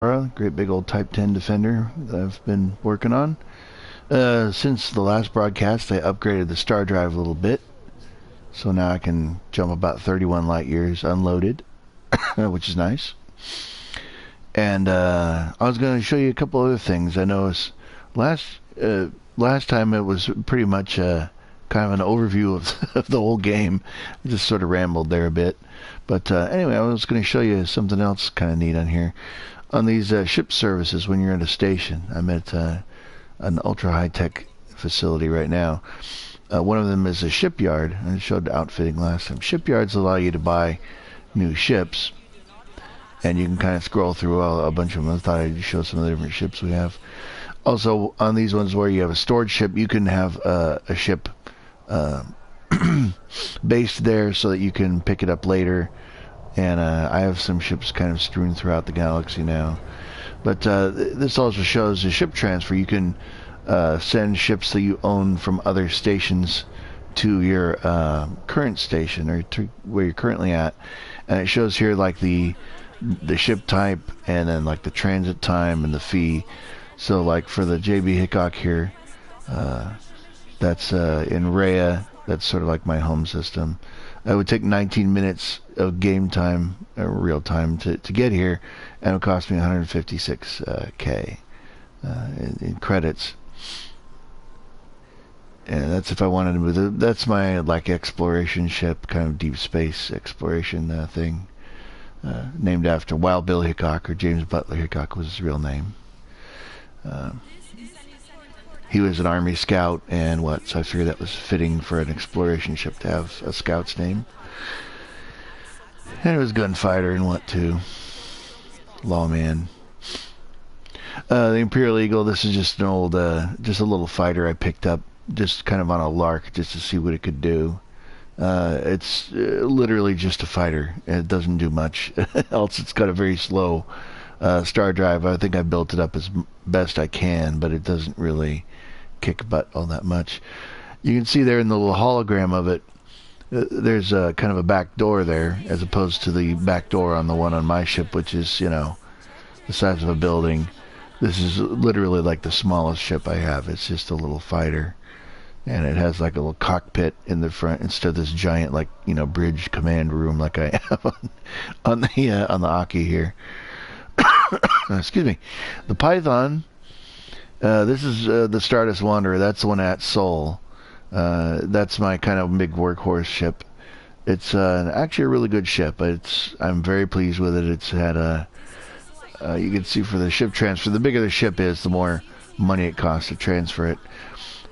great big old Type 10 Defender that I've been working on. Since the last broadcast, I upgraded the star drive a little bit, so now I can jump about 31 light years unloaded, which is nice. And I was going to show you a couple other things. I noticed last last time it was pretty much kind of an overview of the whole game. I just sort of rambled there a bit. But anyway, I was going to show you something else kind of neat on here. On these ship services when you're at a station. I'm at an ultra high-tech facility right now. One of them is a shipyard. I showed the outfitting last time. Shipyards allow you to buy new ships, and you can kind of scroll through a bunch of them. I thought I'd show some of the different ships we have. Also, on these ones where you have a stored ship, you can have a ship based there so that you can pick it up later. And I have some ships kind of strewn throughout the galaxy now. But this also shows the ship transfer. You can send ships that you own from other stations to your current station, or to where you're currently at. And it shows here like the ship type, and then like the transit time and the fee. So like for the JB Hickok here, that's in Rhea. That's sort of like my home system. It would take 19 minutes of game time, real time, to get here, and it would cost me 156K in credits. And that's if I wanted to move. That's my like exploration ship, kind of deep space exploration thing, named after Wild Bill Hickok, or James Butler Hickok was his real name. He was an Army scout, and so I figured that was fitting for an exploration ship to have a scout's name. And it was gunfighter and too. Lawman. The Imperial Eagle, this is just an old, just a little fighter I picked up, just kind of on a lark, just to see what it could do. It's literally just a fighter, and it doesn't do much else. It's got a very slow star drive. I think I built it up as best I can, but it doesn't really kick butt all that much. You can see there in the little hologram of it, there's kind of a back door there, as opposed to the back door on the one on my ship, which is, the size of a building. This is literally like the smallest ship I have. It's just a little fighter, and it has like a little cockpit in the front instead of this giant, like, bridge command room like I have on the Aki here. Excuse me. The Python, this is the Stardust Wanderer. That's the one at Sol. That's my kind of big workhorse ship. It's actually a really good ship. I'm very pleased with it. It's had you can see for the ship transfer, the bigger the ship is, the more money it costs to transfer it.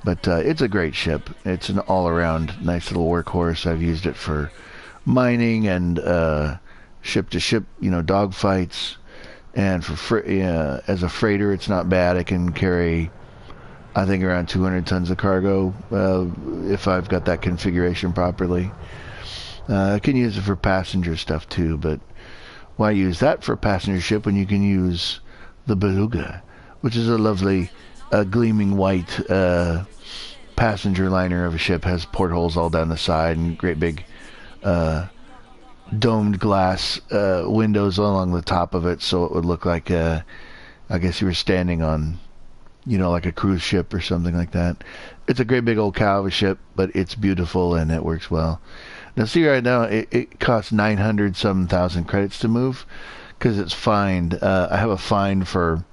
But it's a great ship. It's an all-around nice little workhorse. I've used it for mining and ship-to-ship, dogfights. And as a freighter, it's not bad. It can carry, I think, around 200 tons of cargo if I've got that configuration properly. I can use it for passenger stuff too, but why use that for a passenger ship when you can use the Beluga, which is a lovely gleaming white passenger liner of a ship, has portholes all down the side and great big domed glass windows along the top of it, so it would look like I guess you were standing on, like a cruise ship or something like that. It's a great big old cow of a ship, but it's beautiful and it works well. Now see right now, it costs 900-some thousand credits to move, because it's fined. I have a fine for,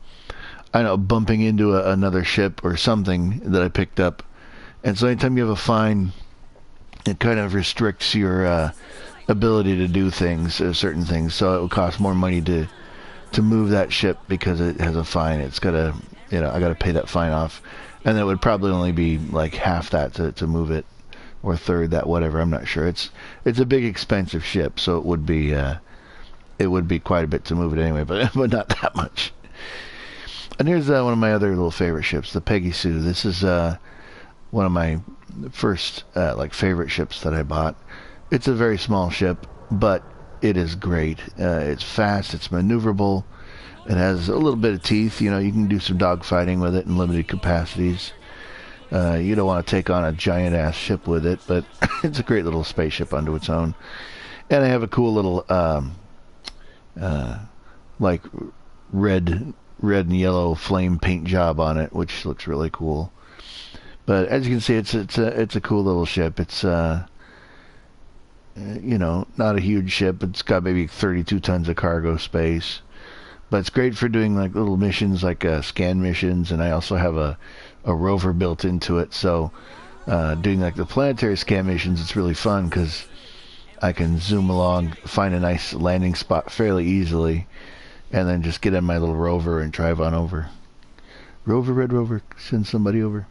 I don't know, bumping into another ship or something that I picked up. And so anytime you have a fine, it kind of restricts your ability to do things, certain things. So it would cost more money to move that ship because it has a fine. It's gotta, I gotta pay that fine off, and it would probably only be like half that to move it, or a third that, whatever. I'm not sure. It's a big expensive ship, so it would be quite a bit to move it anyway, but not that much. And here's one of my other little favorite ships, the Peggy Sue. This is one of my first favorite ships that I bought. It's a very small ship, but it is great. It's fast, it's maneuverable, it has a little bit of teeth. You can do some dogfighting with it in limited capacities. You don't want to take on a giant-ass ship with it, but it's a great little spaceship unto its own. And I have a cool little red and yellow flame paint job on it, which looks really cool. But as you can see, it's a cool little ship. It's you know, not a huge ship. It's got maybe 32 tons of cargo space, but it's great for doing like little missions, like scan missions. And I also have a rover built into it, so doing like the planetary scan missions, it's really fun because I can zoom along, find a nice landing spot fairly easily, and then just get in my little rover and drive on over. Rover, red rover, send somebody over.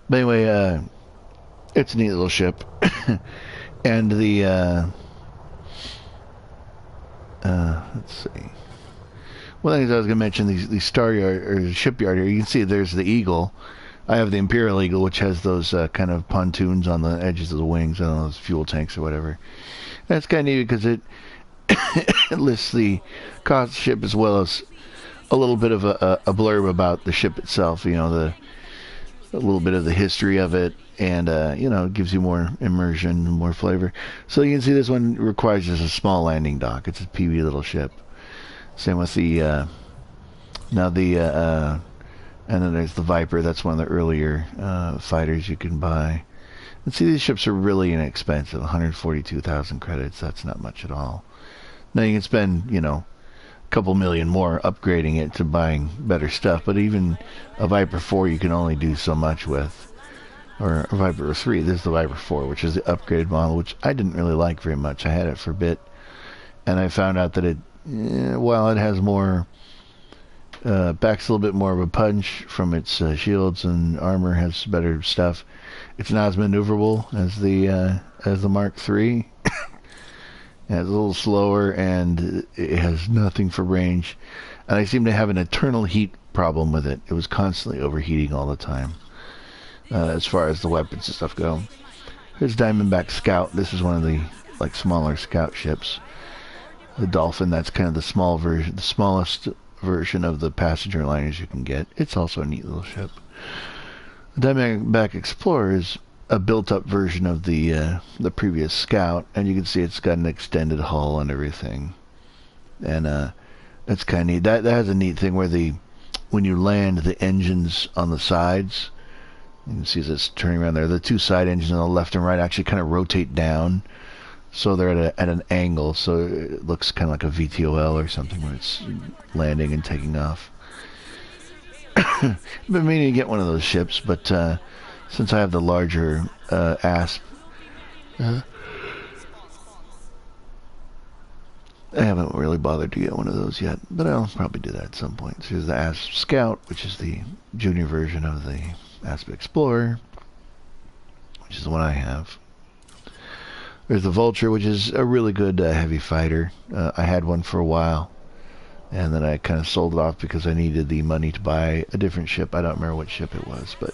But anyway, it's a neat little ship. And the, let's see. One thing I was going to mention, these star yard, or shipyard here, you can see there's the Eagle. I have the Imperial Eagle, which has those kind of pontoons on the edges of the wings, I don't know, those fuel tanks or whatever. That's kind of neat because it lists the cost of the ship as well as a little bit of a blurb about the ship itself, you know, a little bit of the history of it, and you know, it gives you more immersion and more flavor. So you can see this one requires just a small landing dock. It's a PV little ship. Same with the and then there's the Viper. That's one of the earlier fighters you can buy. And see, these ships are really inexpensive. 142,000 credits. That's not much at all. Now you can spend, you know, a couple million more upgrading it to buying better stuff. But even a Viper 4 you can only do so much with. Or a Viper 3. This is the Viper 4, which is the upgraded model, which I didn't really like very much. I had it for a bit, and I found out that it, while it has more, packs a little bit more of a punch from its shields and armor, has better stuff. It's not as maneuverable as the Mark III. It's a little slower, and it has nothing for range. And I seem to have an eternal heat problem with it. It was constantly overheating all the time. As far as the weapons and stuff go. Here's Diamondback Scout. This is one of the like smaller scout ships. The Dolphin, that's kind of the smallest version of the passenger liners you can get. It's also a neat little ship. The Diamondback Explorer is a built-up version of the previous Scout, and you can see it's got an extended hull and everything. And it's kind of neat. That has a neat thing where when you land, the engines on the sides, you can see as it's turning around there, the two side engines on the left and right actually kind of rotate down, so they're at an angle, so it looks kind of like a VTOL or something when it's landing and taking off. I've been meaning to get one of those ships, but since I have the larger ASP, I haven't really bothered to get one of those yet, but I'll probably do that at some point. So here's the ASP Scout, which is the junior version of the ASP Explorer, which is the one I have. There's the Vulture, which is a really good heavy fighter. I had one for a while, and then I kind of sold it off because I needed the money to buy a different ship. I don't remember what ship it was, but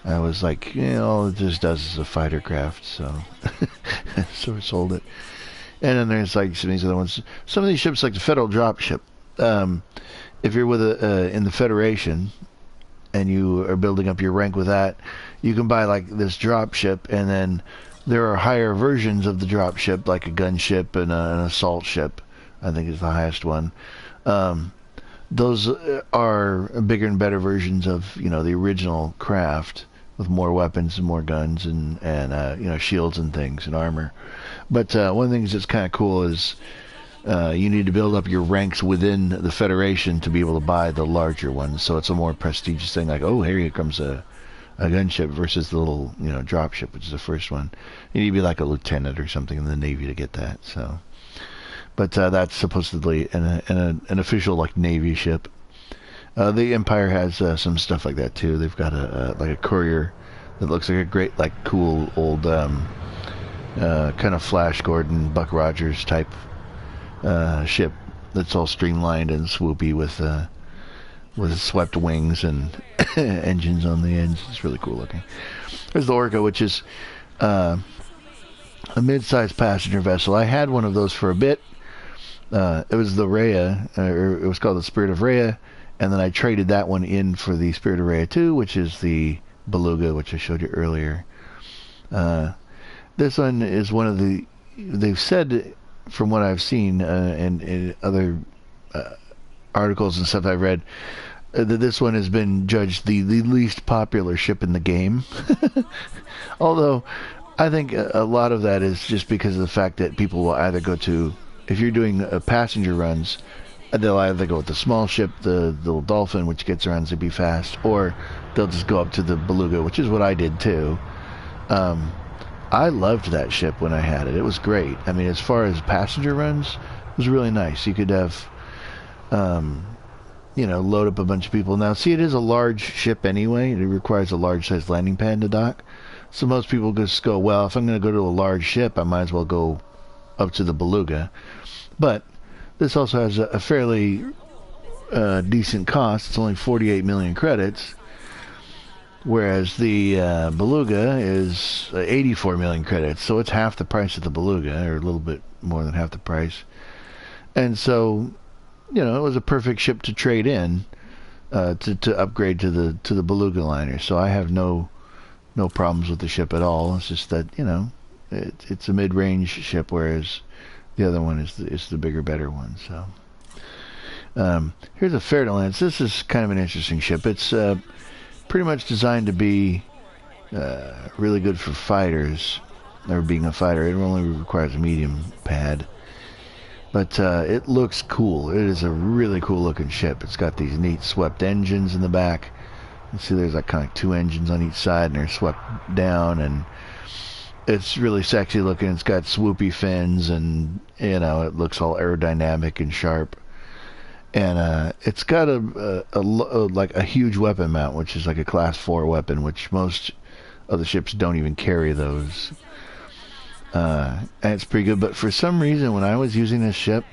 I was like, you know, all it just does is a fighter craft, so so I sold it. And then there's like some of these other ones. Some of these ships, like the Federal Dropship, if you're with in the Federation, and you are building up your rank with that, you can buy like this dropship, and then there are higher versions of the dropship, like a gunship and an assault ship, I think is the highest one. Those are bigger and better versions of, you know, the original craft, with more weapons and more guns and you know, shields and things and armor. But one of the things that's kind of cool is you need to build up your ranks within the Federation to be able to buy the larger ones. So it's a more prestigious thing, like, oh, here comes a gunship versus the little, you know, dropship, which is the first one. You need to be like a lieutenant or something in the Navy to get that. So, but that's supposedly an official like Navy ship. The Empire has some stuff like that too. They've got like a courier that looks like a great, like, cool old kind of Flash Gordon, Buck Rogers type ship that's all streamlined and swoopy with swept wings and engines on the ends. It's really cool looking. There's the Orca, which is a mid-sized passenger vessel. I had one of those for a bit. It was the Rhea, or it was called the Spirit of Rhea, and then I traded that one in for the Spirit of Rhea 2, which is the Beluga, which I showed you earlier. This one is one of the, they've said, from what I've seen, and other articles and stuff I read, that this one has been judged the least popular ship in the game. Although, I think a lot of that is just because of the fact that people will either go to, if you're doing passenger runs, they'll either go with the small ship, the little Dolphin, which gets around zippy fast, or they'll just go up to the Beluga, which is what I did too. I loved that ship when I had it. It was great. I mean, as far as passenger runs, it was really nice. You could have, load up a bunch of people. Now, see, it is a large ship anyway. It requires a large-sized landing pad to dock. So most people just go, well, if I'm going to go to a large ship, I might as well go up to the Beluga. But this also has a fairly decent cost. It's only 48 million credits, whereas the Beluga is 84 million credits. So it's half the price of the Beluga, or a little bit more than half the price. And so, it was a perfect ship to trade in to upgrade to the Beluga liner. So I have no problems with the ship at all. It's just that it's a mid-range ship, whereas the other one is the bigger, better one. So here's a Fer-de-Lance. This is kind of an interesting ship. It's pretty much designed to be really good for fighters. Or being a fighter, it only requires a medium pad. But it looks cool. It is a really cool looking ship. It's got these neat swept engines in the back. You see there's like kind of 2 engines on each side, and they're swept down, and it's really sexy looking. It's got swoopy fins, and it looks all aerodynamic and sharp. And it's got a huge weapon mount, which is like a class 4 weapon, which most of the ships don't even carry those. And it's pretty good, but for some reason when I was using this ship,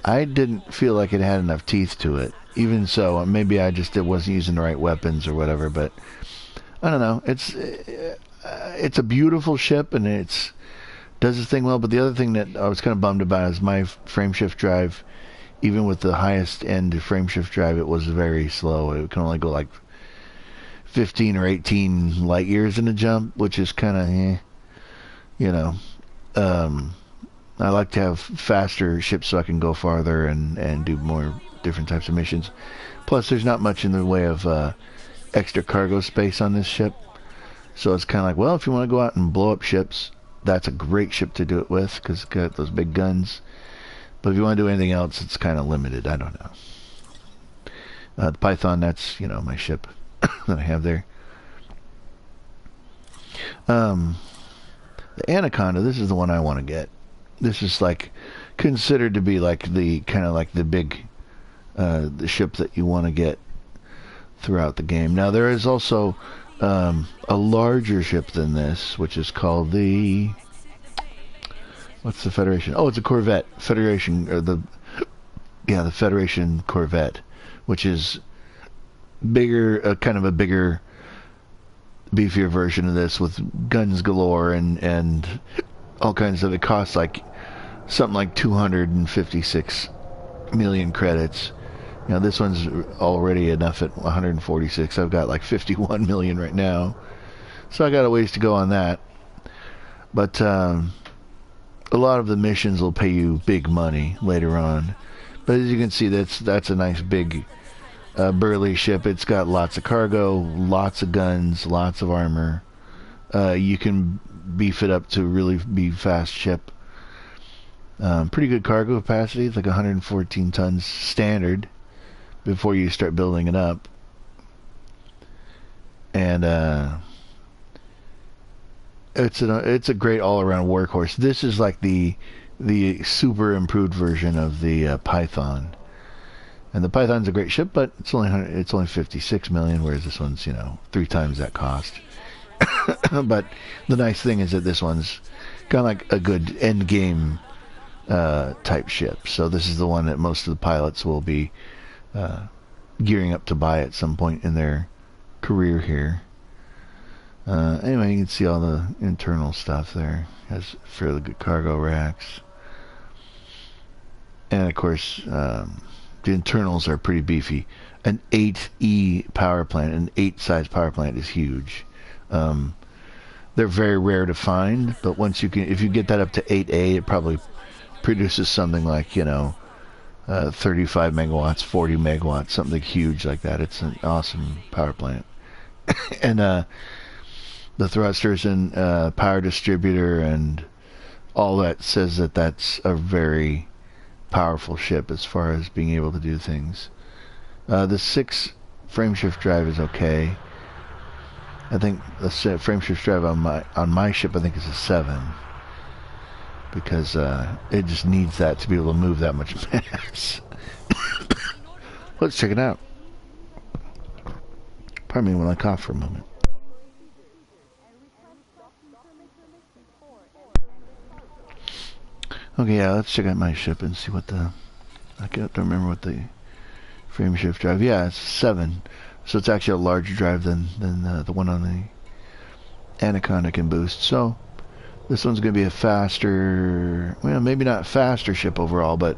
I didn't feel like it had enough teeth to it. Even so, maybe I just wasn't using the right weapons or whatever, but I don't know. It's a beautiful ship, and it does its thing well, but the other thing that I was kind of bummed about is my frameshift drive. Even with the highest end frameshift drive, it was very slow. It can only go like 15 or 18 light years in a jump, which is kind of, I like to have faster ships so I can go farther and do more different types of missions. Plus, there's not much in the way of extra cargo space on this ship. So it's kind of like, well, if you want to go out and blow up ships, that's a great ship to do it with, because it's got those big guns. But if you want to do anything else, it's kind of limited. I don't know. The Python, that's, my ship that I have there. The Anaconda, this is the one I want to get. This is like considered to be like the kind of like the big the ship that you want to get throughout the game. Now there is also a larger ship than this, which is called the, what's the Federation? Oh, it's a Corvette. Federation, or the Federation Corvette, which is bigger, kind of a bigger, beefier version of this with guns galore and all kinds of. It costs like something like 256 million credits. This one's already enough at 146. I've got like 51 million right now, so I got a ways to go on that. But a lot of the missions will pay you big money later on. But as you can see, that's a nice big burly ship. It's got lots of cargo, lots of guns, lots of armor. You can beef it up to really be fast ship. Pretty good cargo capacity. It's like 114 tons standard before you start building it up. And it's a great all-around workhorse. This is like the super improved version of the Python. And the Python's a great ship, but it's only 56 million, whereas this one's 3 times that cost. But the nice thing is that this one's kind of like a good end game type ship. So this is the one that most of the pilots will be gearing up to buy at some point in their career here. Anyway, you can see all the internal stuff there. Has fairly good cargo racks. And of course, the internals are pretty beefy. An 8E power plant, an 8-size power plant is huge. They're very rare to find, but if you get that up to 8A, it probably produces something like, 35 megawatts, 40 megawatts, something huge like that. It's an awesome power plant. And the thrusters and power distributor and all that says that that's a very powerful ship as far as being able to do things. The 6 frame shift drive is okay. I think the frame shift drive on my ship I think is a 7, because it just needs that to be able to move that much mass. Let's check it out. Pardon me when I cough for a moment. Okay, yeah, let's check out my ship and see what the... I can't remember what the frame shift drive... Yeah, it's 7. So it's actually a larger drive than the one on the Anaconda can boost. So this one's going to be a faster... Well, maybe not faster ship overall, but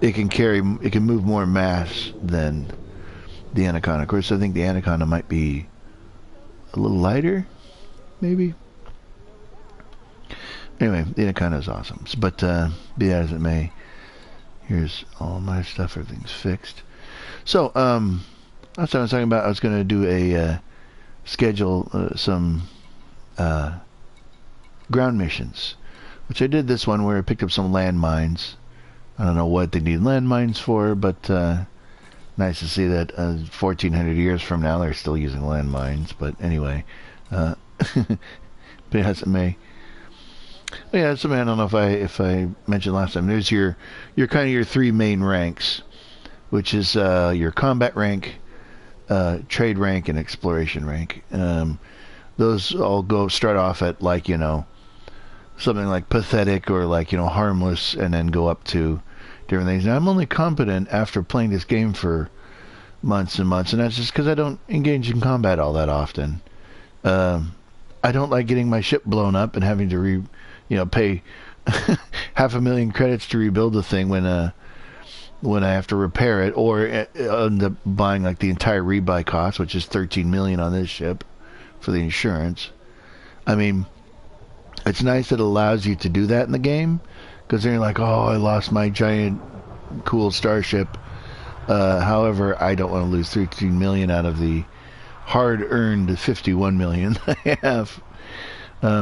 it can move more mass than the Anaconda. Of course, I think the Anaconda might be a little lighter, maybe. Anyway, the Anaconda is awesome. But be that as it may, here's all my stuff. Everything's fixed. So, that's what I was talking about. I was going to do a schedule some ground missions, which I did this one where I picked up some landmines. I don't know what they need landmines for, but nice to see that 1,400 years from now they're still using landmines. But anyway, but as it may. Yeah, so I don't know if I mentioned last time. There's your kind of your 3 main ranks, which is your combat rank, trade rank, and exploration rank. Those all start off at, like, something like pathetic or like, harmless, and then go up to different things. Now, I'm only competent after playing this game for months and months, and that's just because I don't engage in combat all that often. I don't like getting my ship blown up and having to pay 500,000 credits to rebuild the thing when I have to repair it, or end up buying like the entire rebuy cost, which is 13 million on this ship for the insurance. I mean, it's nice that it allows you to do that in the game, because then you're like, oh, I lost my giant cool starship. However, I don't want to lose 13 million out of the hard-earned 51 million I have,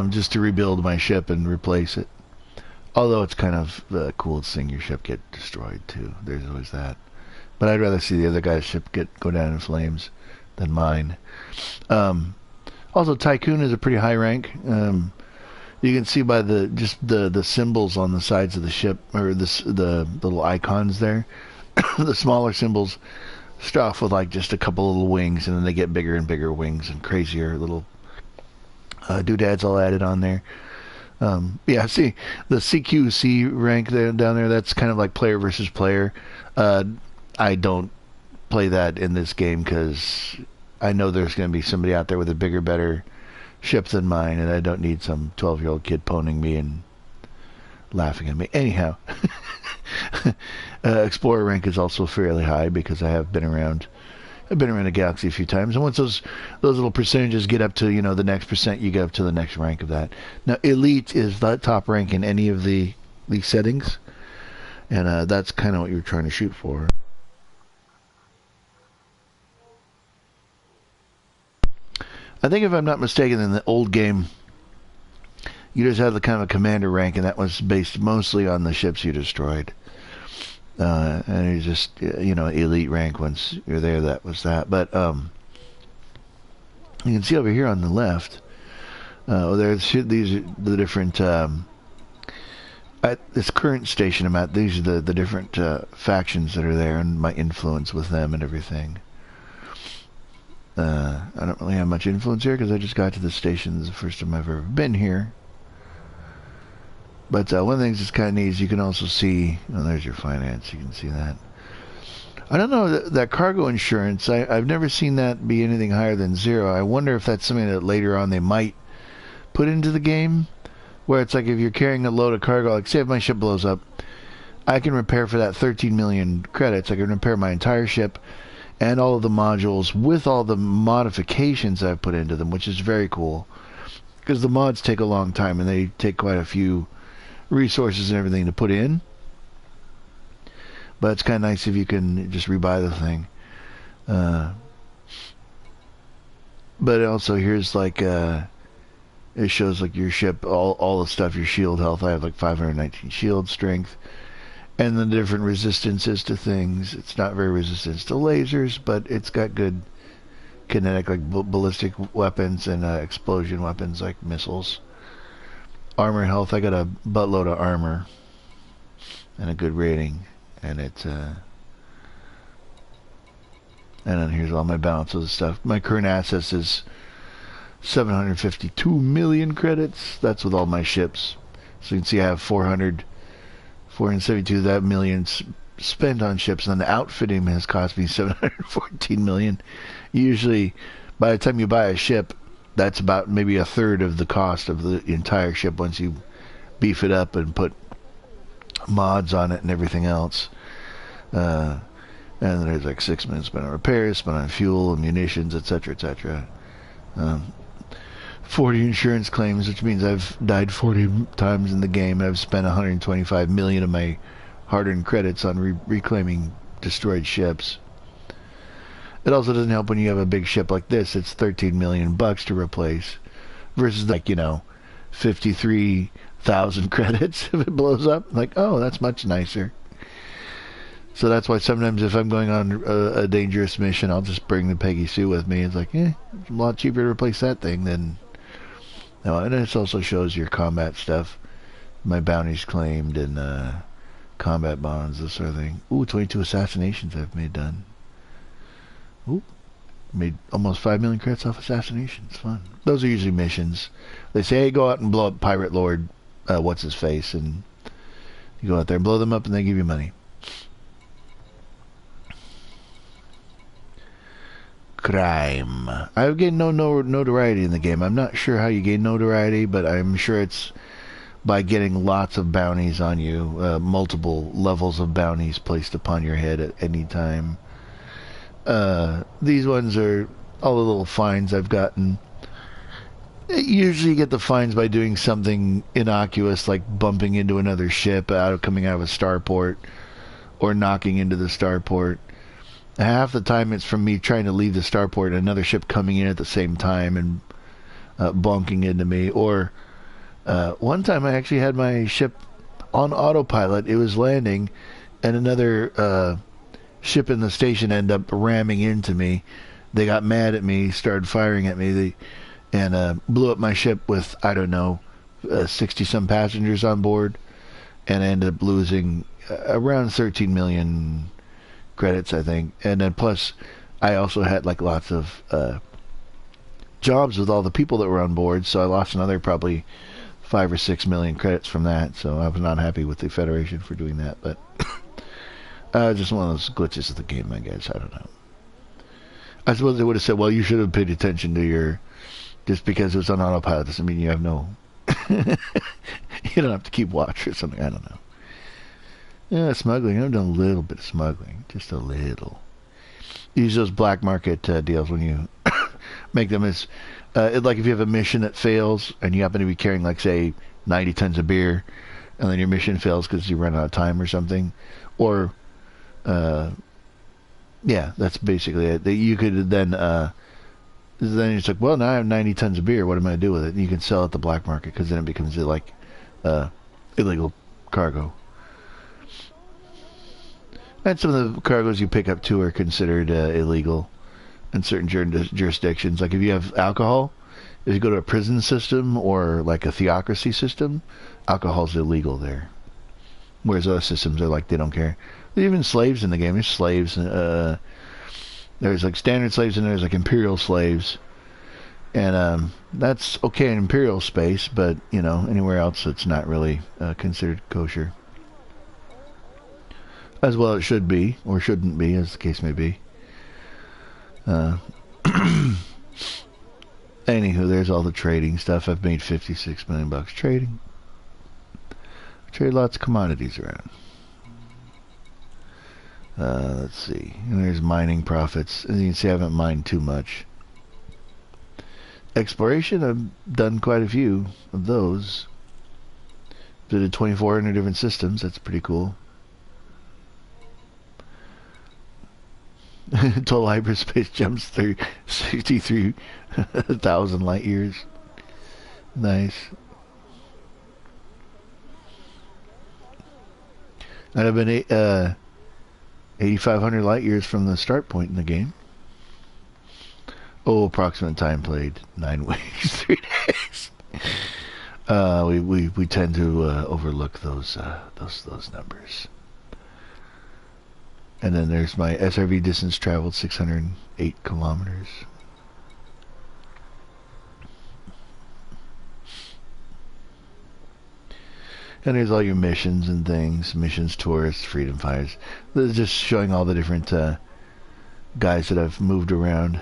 just to rebuild my ship and replace it. Although it's kind of cool seeing your ship get destroyed too. There's always that. But I'd rather see the other guy's ship go down in flames than mine. Also, Tycoon is a pretty high rank. You can see by the symbols on the sides of the ship, or the little icons there. The smaller symbols start off with like just a couple little wings, and then they get bigger and bigger wings and crazier little doodads all added on there. Yeah, see the CQC rank there down there. That's kind of like player versus player. I don't play that in this game because I know there's going to be somebody out there with a bigger, better ship than mine, and I don't need some 12-year-old kid poning me and laughing at me. Anyhow, Explorer rank is also fairly high because I've been around the galaxy a few times, and once those little percentages get up to the next percent, you get up to the next rank of that. Now, Elite is the top rank in any of the settings, and that's kind of what you're trying to shoot for. I think if I'm not mistaken, in the old game, you just had the kind of a commander rank, and that was based mostly on the ships you destroyed. And you just, elite rank once you're there, that was that. But you can see over here on the left, these are the different, at this current station I'm at, these are the different factions that are there, and my influence with them and everything. I don't really have much influence here because I just got to this station. This is the first time I've ever been here. But one of the things that's kind of neat is you can also see, there's your finance, you can see that. I don't know, that cargo insurance, I've never seen that be anything higher than 0. I wonder if that's something that later on they might put into the game, where it's like if you're carrying a load of cargo, like say if my ship blows up, I can repair for that 13 million credits. I can repair my entire ship and all of the modules with all the modifications I've put into them, which is very cool. Because the mods take a long time, and they take quite a few resources and everything to put in. But it's kind of nice if you can just rebuy the thing. But also here's like it shows like your ship, all the stuff, your shield health. I have like 519 shield strength, and the different resistances to things. It's not very resistant to lasers, but it's got good kinetic, like ballistic weapons and explosion weapons like missiles. Armor health, I got a buttload of armor and a good rating, and it's and then here's all my balance of the stuff. My current assets is 752 million credits. That's with all my ships. So you can see I have 472 that million spent on ships, and the outfitting has cost me 714 million. Usually, by the time you buy a ship, that's about maybe a third of the cost of the entire ship once you beef it up and put mods on it and everything else. And then there's like 6 million spent on repairs, spent on fuel, munitions, etc., etc. 40 insurance claims, which means I've died 40 times in the game. I've spent 125 million of my hard-earned credits on reclaiming destroyed ships. It also doesn't help when you have a big ship like this. It's 13 million bucks to replace, versus like 53,000 credits if it blows up. Like, oh, that's much nicer. So that's why sometimes if I'm going on a dangerous mission, I'll just bring the Peggy Sue with me. It's like, it's a lot cheaper to replace that thing than... No, and it also shows your combat stuff. My bounties claimed and combat bonds, this sort of thing. Ooh, 22 assassinations I've made done. Ooh, made almost 5 million credits off assassinations. Fun. Those are usually missions. They say, hey, go out and blow up Pirate Lord, what's-his-face, and you go out there and blow them up and they give you money. Crime. I've gained no notoriety in the game. I'm not sure how you gain notoriety, but I'm sure it's by getting lots of bounties on you, multiple levels of bounties placed upon your head at any time. These ones are all the little fines I've gotten. Usually you get the fines by doing something innocuous, like bumping into another ship coming out of a starport, or knocking into the starport. Half the time it's from me trying to leave the starport and another ship coming in at the same time and bonking into me. Or one time I actually had my ship on autopilot. It was landing, and another ship in the station ended up ramming into me. They got mad at me, started firing at me, and blew up my ship with, I don't know, 60-some passengers on board, and I ended up losing around 13 million credits, I think. And then plus I also had like lots of jobs with all the people that were on board, so I lost another probably 5 or 6 million credits from that. So I was not happy with the Federation for doing that, but just one of those glitches of the game, I guess. I don't know. I suppose they would have said, well, you should have paid attention to your... Just because it was on autopilot doesn't mean you have no... You don't have to keep watch or something. I don't know. Yeah, smuggling. I've done a little bit of smuggling. Just a little. Use those black market deals when you make them as... like if you have a mission that fails and you happen to be carrying, like, say, 90 tons of beer, and then your mission fails because you run out of time or something. Or... yeah, that's basically it. You could then it's like, well, now I have 90 tons of beer. What am I going to do with it? And you can sell it at the black market, because then it becomes like illegal cargo. And some of the cargoes you pick up too are considered illegal in certain jurisdictions. Like if you have alcohol, if you go to a prison system or like a theocracy system, alcohol's illegal there. Whereas other systems are like, they don't care. There's even slaves in the game. There's slaves. There's like standard slaves and there's like imperial slaves. And that's okay in imperial space, but, you know, anywhere else it's not really considered kosher. As well it should be, or shouldn't be, as the case may be. Anywho, there's all the trading stuff. I've made 56 million bucks trading. I trade lots of commodities around. Let's see. And there's mining profits. As you can see, I haven't mined too much. Exploration, I've done quite a few of those. Did 2,400 different systems. That's pretty cool. Total hyperspace jumps through 63,000 light years. Nice. I'd have been 8,500 light years from the start point in the game. Oh, approximate time played 9 weeks, 3 days. We tend to overlook those numbers. And then there's my SRV distance traveled, 608 kilometers. And there's all your missions and things, missions, tourists, freedom fighters. This is just showing all the different guys that I've moved around.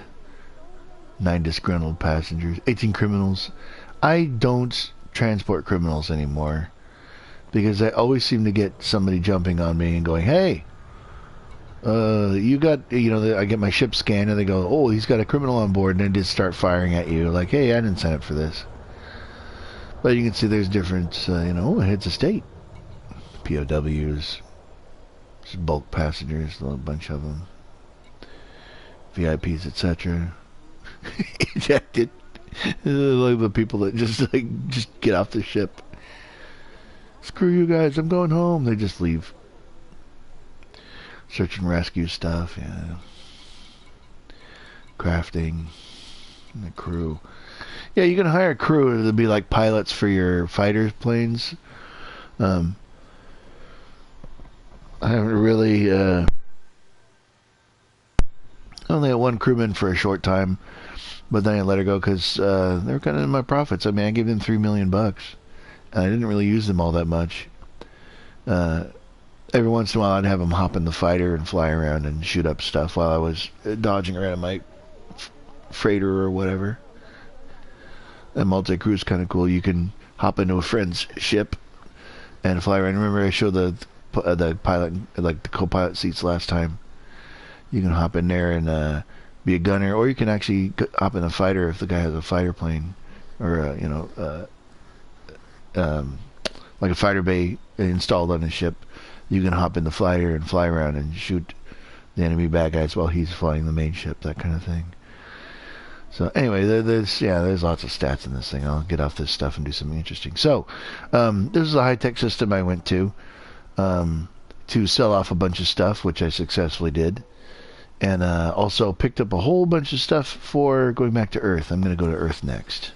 9 disgruntled passengers, 18 criminals. I don't transport criminals anymore because I always seem to get somebody jumping on me and going, hey, you got, I get my ship scanned and they go, oh, he's got a criminal on board, and they just start firing at you like, hey, I didn't sign up for this. But you can see there's different, heads of state, POWs, just bulk passengers, a bunch of them, VIPs, etc. Ejected. Like the people that just get off the ship. Screw you guys, I'm going home. They just leave. Search and rescue stuff, yeah. Crafting. And the crew. Yeah, you can hire a crew to be like pilots for your fighter planes. I haven't really I only had one crewman for a short time, but then I let her go because they were kind of in my profits. I mean, I gave them $3 million, and I didn't really use them all that much. Every once in a while, I'd have them hop in the fighter and fly around and shoot up stuff while I was dodging around my freighter or whatever. And multi-crew is kind of cool. You can hop into a friend's ship and fly around. Remember, I showed the pilot, like the co-pilot seats last time. You can hop in there and be a gunner, or you can actually hop in a fighter if the guy has a fighter plane, or like a fighter bay installed on his ship. You can hop in the fighter and fly around and shoot the enemy bad guys while he's flying the main ship, that kind of thing. So anyway, there's lots of stats in this thing. I'll get off this stuff and do something interesting. So this is a high-tech system I went to sell off a bunch of stuff, which I successfully did. And also picked up a whole bunch of stuff for going back to Earth. I'm going to go to Earth next.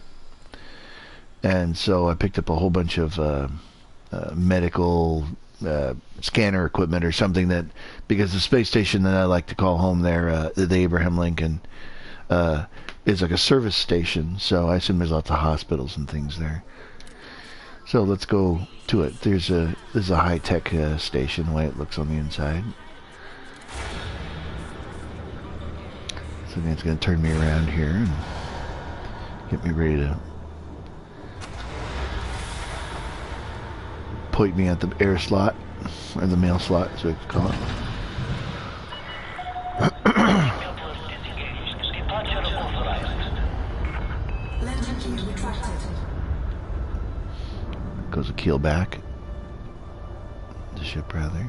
And so I picked up a whole bunch of medical scanner equipment or something that, because the space station that I like to call home there, the Abraham Lincoln, is like a service station. So I assume there's lots of hospitals and things there. So let's go to it. This is a high-tech station, the way it looks on the inside. So then it's going to turn me around here and get me ready to point me at the air slot, or the mail slot, as we call it. Goes a keel back. The ship, rather.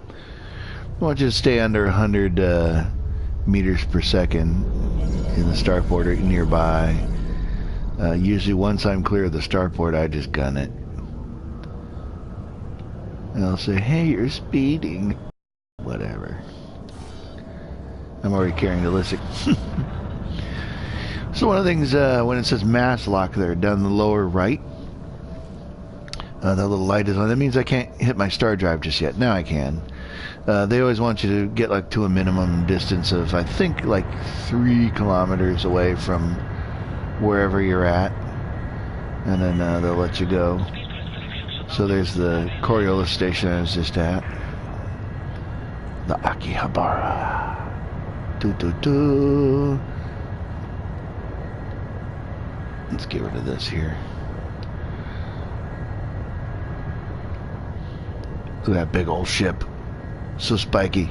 I want you to stay under 100 meters per second in the starport or nearby. Usually once I'm clear of the starport, I just gun it. And I'll say, hey, you're speeding. Whatever. I'm already carrying the ballistic. So one of the things, when it says mass lock there, down the lower right, that little light is on. That means I can't hit my star drive just yet. Now I can. They always want you to get like to a minimum distance of, I think, like 3 kilometers away from wherever you're at, and then they'll let you go. So there's the Coriolis station I was just at, the Akihabara. Let's get rid of this here. Look at that big old ship. So spiky.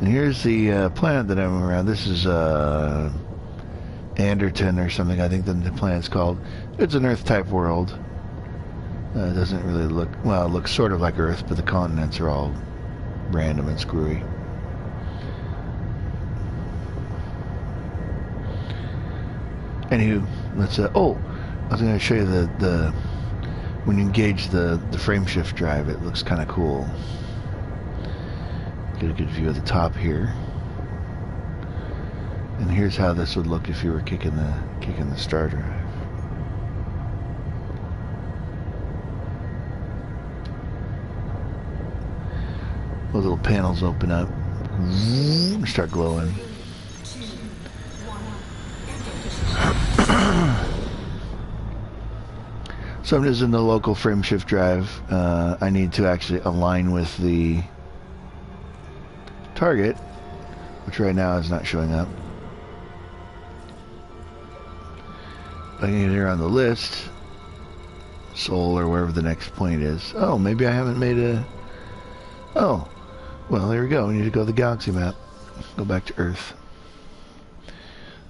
And here's the planet that I'm around. This is Anderton or something, I think the planet's called. It's an Earth-type world. It doesn't really look... Well, it looks sort of like Earth, but the continents are all random and screwy. Anywho, let's... oh! I was going to show you the... When you engage the frame shift drive, it looks kind of cool. Get a good view of the top here. And here's how this would look if you were kicking the star drive. Those little panels open up and start glowing. So I'm using the local frame shift drive. I need to actually align with the target, which right now is not showing up. I can get here on the list, Sol or wherever the next point is. Oh, maybe I haven't made a... Oh, well, there we go. We need to go to the galaxy map. Go back to Earth.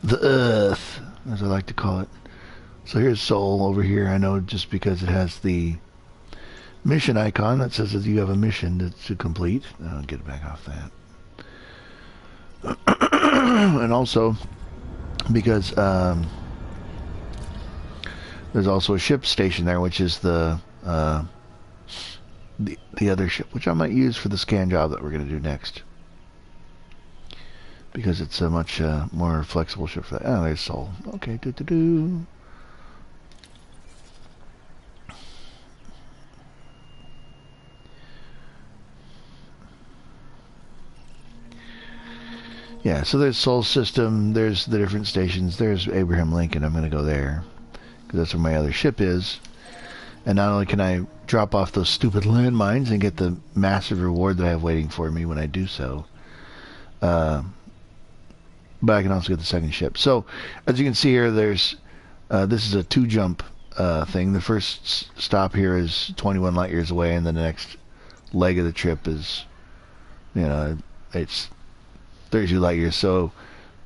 The Earth, as I like to call it. So here's Sol over here. I know just because it has the mission icon that says that you have a mission to complete. I'll get back off that. And also because there's also a ship station there, which is the other ship, which I might use for the scan job that we're going to do next, because it's a much more flexible ship for that. Oh, there's Sol. Okay, Yeah, so there's Sol system, there's the different stations, there's Abraham Lincoln. I'm going to go there, because that's where my other ship is. And not only can I drop off those stupid landmines and get the massive reward that I have waiting for me when I do so, but I can also get the second ship. So, as you can see here, there's this is a 2-jump thing. The first stop here is 21 light years away, and then the next leg of the trip is, it's 32 light years. So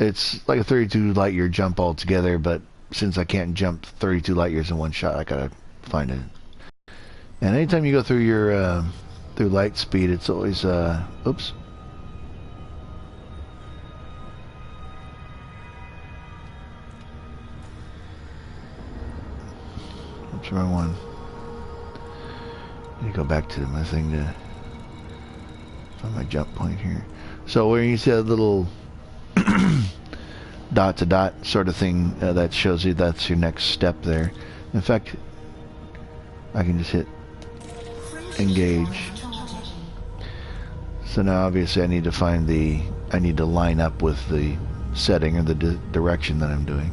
it's like a 32 light year jump altogether, but since I can't jump 32 light years in one shot, I gotta find it. And anytime you go through your through light speed, it's always oops. Oops, wrong one. Let me go back to my thing to find my jump point here. So where you see that little dot to dot sort of thing, that shows you that's your next step there. In fact, I can just hit engage. So now obviously I need to line up with the setting or the direction that I'm doing.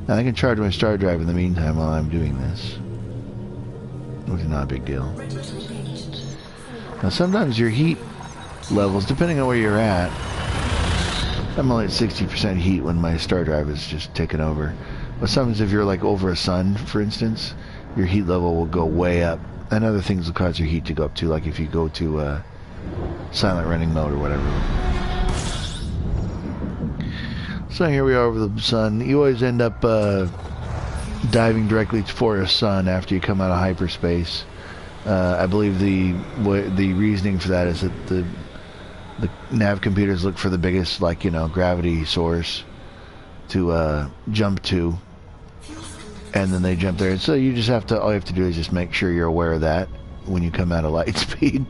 Now I can charge my star drive in the meantime while I'm doing this, which is not a big deal. Now sometimes your heat levels, depending on where you're at, I'm only at 60% heat when my star drive is just taken over. But sometimes if you're like over a sun, for instance, your heat level will go way up, and other things will cause your heat to go up too, like if you go to silent running mode or whatever. So here we are over the sun. You always end up diving directly for a sun after you come out of hyperspace. I believe the reasoning for that is that the nav computers look for the biggest, gravity source to jump to, and then they jump there. So you just all you have to do is just make sure you're aware of that when you come out of light speed,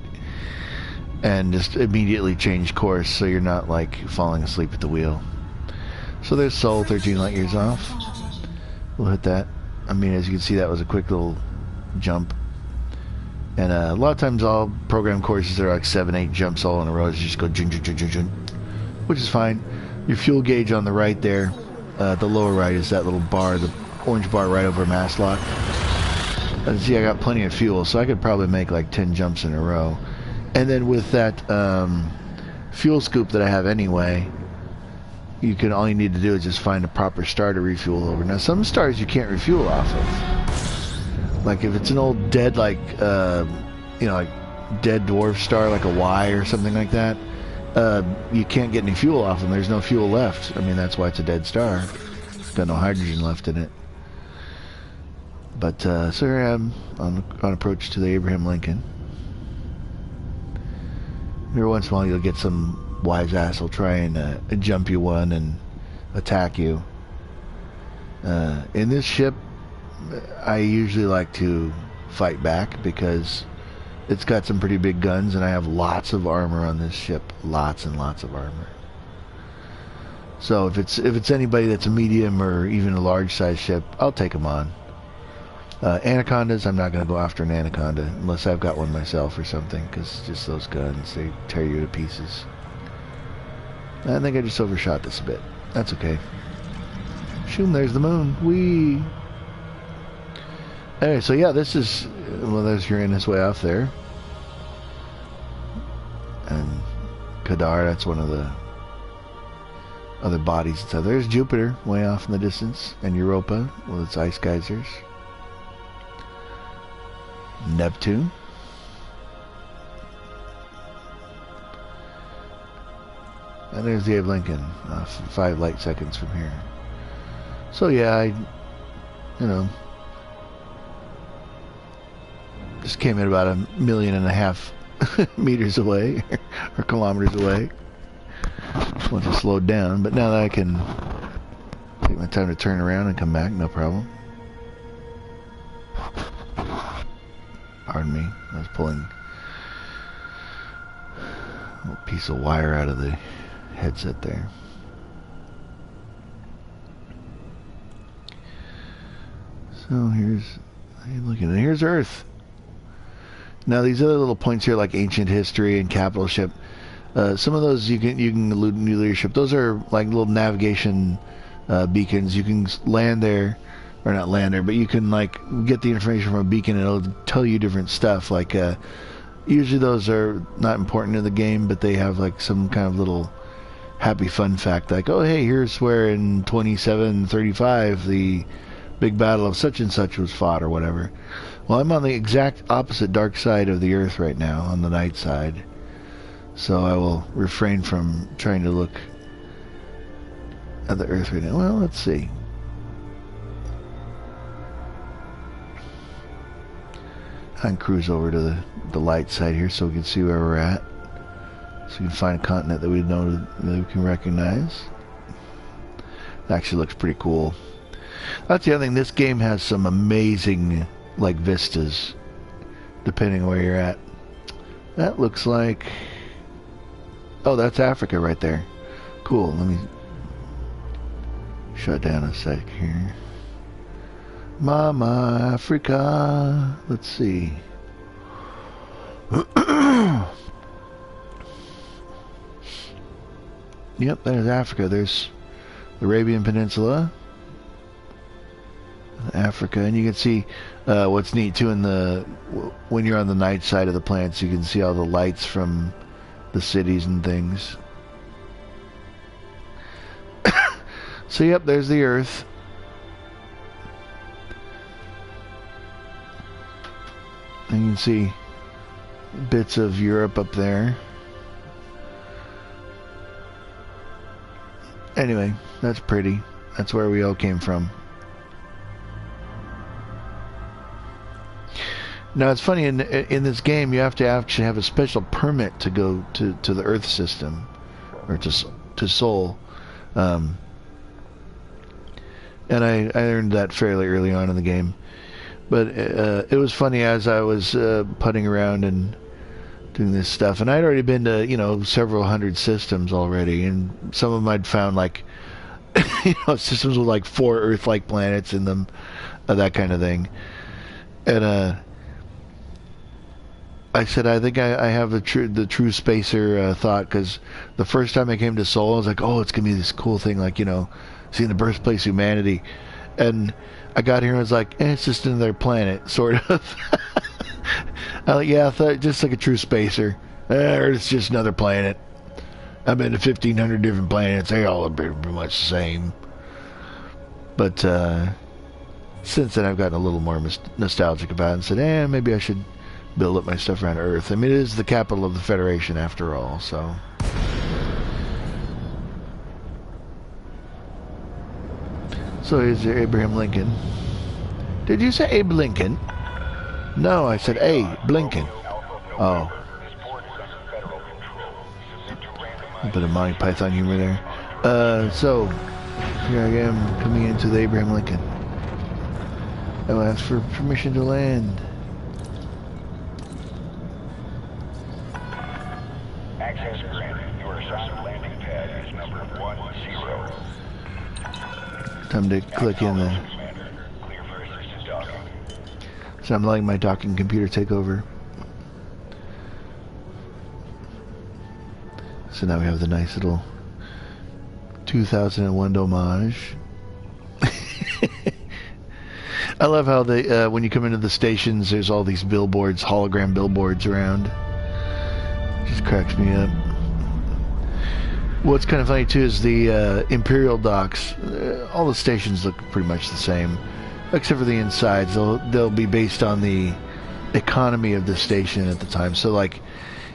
and just immediately change course so you're not falling asleep at the wheel. So there's Sol, 13 light years off. We'll hit that. I mean, as you can see, that was a quick little jump. And a lot of times all program courses are like 7-8 jumps all in a row. You just go jun, jun, jun, jun, jun, which is fine. Your fuel gauge on the right there, the lower right is that little bar, the orange bar right over mass lock. And see, I got plenty of fuel, so I could probably make like 10 jumps in a row. And then with that fuel scoop that I have anyway, all you need to do is just find a proper star to refuel over. Now some stars you can't refuel off of. Like if it's an old dead, like dead dwarf star, like a Y or something like that, you can't get any fuel off them. There's no fuel left. I mean, that's why it's a dead star. It's got no hydrogen left in it. But so here I am on approach to the Abraham Lincoln. Every once in a while you'll get some wise ass will try and jump you one and attack you. In this ship, I usually like to fight back because it's got some pretty big guns, and I have lots of armor on this ship. Lots and lots of armor. So if it's anybody that's a medium or even a large size ship, I'll take them on. Anacondas, I'm not going to go after an anaconda unless I've got one myself or something, because just those guns, they tear you to pieces. I think I just overshot this a bit. That's okay. Shoom, there's the moon. Whee! Anyway, so yeah, this is... Well, there's Uranus way off there. And Kadar, that's one of the other bodies. So there's Jupiter way off in the distance. And Europa with its ice geysers. Neptune. And there's the Abe Lincoln, 5 light seconds from here. So yeah, just came in about 1.5 million meters away, or kilometers away. Just want to slow down, but now that I can take my time to turn around and come back, no problem. Pardon me, I was pulling a little piece of wire out of the headset there. So here's Earth. Now these other little points here, like ancient history and capital ship, some of those you can allude to leadership. Those are like little navigation beacons. You can land there, or not land there, but you can like get the information from a beacon and it'll tell you different stuff. Like usually those are not important in the game, but they have like some kind of little happy fun fact, like, oh hey, here's where in 2735 the big battle of such and such was fought, or whatever. Well, I'm on the exact opposite dark side of the Earth right now, on the night side. So I will refrain from trying to look at the Earth right now. Well, let's see. I can cruise over to the light side here so we can see where we're at. So we can find a continent that we know that we can recognize. It actually looks pretty cool. That's the other thing. This game has some amazing, like, vistas, depending on where you're at. That looks like... Oh, that's Africa right there. Cool. Let me shut down a sec here. Mama Africa. Let's see. Yep, there's Africa. There's the Arabian Peninsula, Africa, and you can see what's neat too when you're on the night side of the planets, you can see all the lights from the cities and things. So yep, there's the Earth. And you can see bits of Europe up there. Anyway, that's pretty. That's where we all came from. Now it's funny, in this game you have to actually have a special permit to go to the Earth system, or to Sol. And I learned that fairly early on in the game. But it was funny as I was putting around and doing this stuff, and I'd already been to several hundred systems already, and some of them I'd found like systems with like 4 Earth-like planets in them, that kind of thing. And I said I think I have the true spacer thought, because the first time I came to Sol, I was like, oh, it's gonna be this cool thing, like seeing the birthplace of humanity, and I got here and I was like, it's just another planet, sort of. Yeah, I thought just like a true spacer. It's just another planet. I've been to 1,500 different planets. They all are pretty much the same. But since then, I've gotten a little more nostalgic about it and said, maybe I should build up my stuff around Earth. I mean, it is the capital of the Federation after all, so... So here's Abraham Lincoln Did you say Abe Lincoln? No, I said A. Blinken. Oh. A bit of Monty Python humor there. So, here I am coming into the Abraham Lincoln. I will ask for permission to land. Access granted. Your assigned landing pad is number 10. Time to click in the... Clear for assisted docking. So I'm letting my docking computer take over. So now we have the nice little 2001 homage. I love how they, when you come into the stations, there's all these billboards, hologram billboards around. Just cracks me up. What's kind of funny too is the Imperial docks. All the stations look pretty much the same, except for the insides. They'll be based on the economy of the station at the time. So like,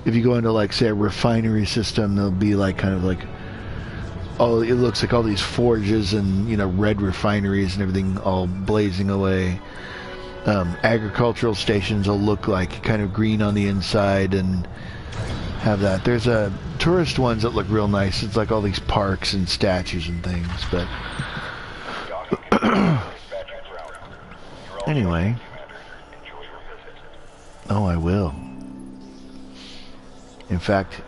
if you go into like say a refinery system, there'll be like kind of like, oh, it looks like all these forges and, you know, red refineries and everything all blazing away. Agricultural stations will look like kind of green on the inside and have that. There's tourist ones that look real nice. It's like all these parks and statues and things, but anyway. Oh, I will. In fact,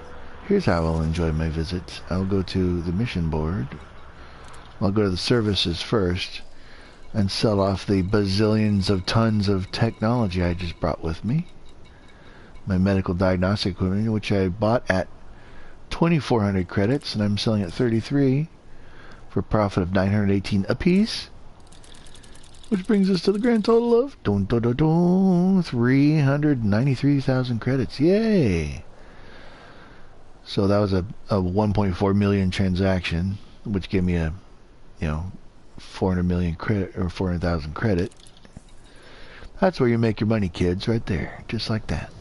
here's how I'll enjoy my visits. I'll go to the mission board. I'll go to the services first and sell off the bazillions of tons of technology I just brought with me. My medical diagnostic equipment, which I bought at 2,400 credits, and I'm selling at 33 for a profit of 918 apiece. Which brings us to the grand total of 393,000 credits. Yay! So that was a 1.4 million transaction, which gave me a, 400 million credit, or 400,000 credit. That's where you make your money, kids, right there, just like that.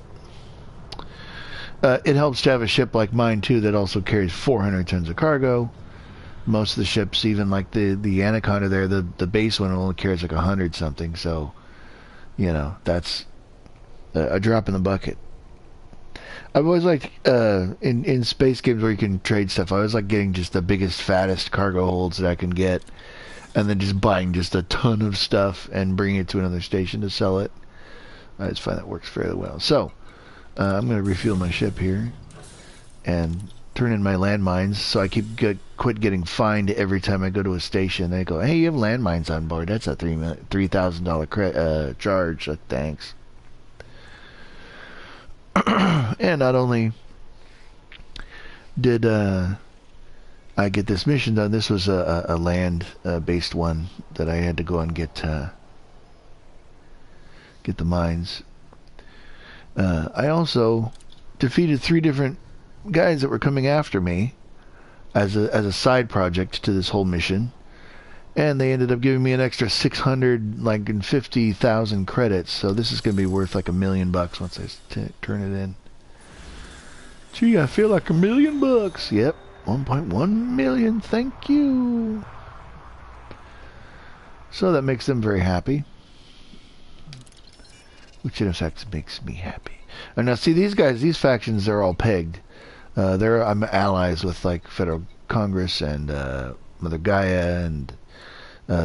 It helps to have a ship like mine too that also carries 400 tons of cargo. Most of the ships, even like the Anaconda there, the base one only carries like 100 something. So, that's a drop in the bucket. I've always liked, in space games where you can trade stuff, I always like getting just the biggest, fattest cargo holds that I can get, and then just buying just a ton of stuff and bringing it to another station to sell it. I just find that works fairly well. So, I'm going to refuel my ship here, and turn in my landmines, so I quit getting fined every time I go to a station. They go, hey, you have landmines on board. That's a $3,000 charge. Thanks. And not only did I get this mission done, this was a land-based one that I had to go and get the mines. I also defeated 3 different guys that were coming after me as a side project to this whole mission, and they ended up giving me an extra 650,000 credits. So this is going to be worth like $1 million once I turn it in. Gee, I feel like $1 million. Yep, 1.1 million. Thank you. So that makes them very happy, which in effect makes me happy. And now see, these guys, these factions, they're all pegged. I'm allies with like Federal Congress and Mother Gaia and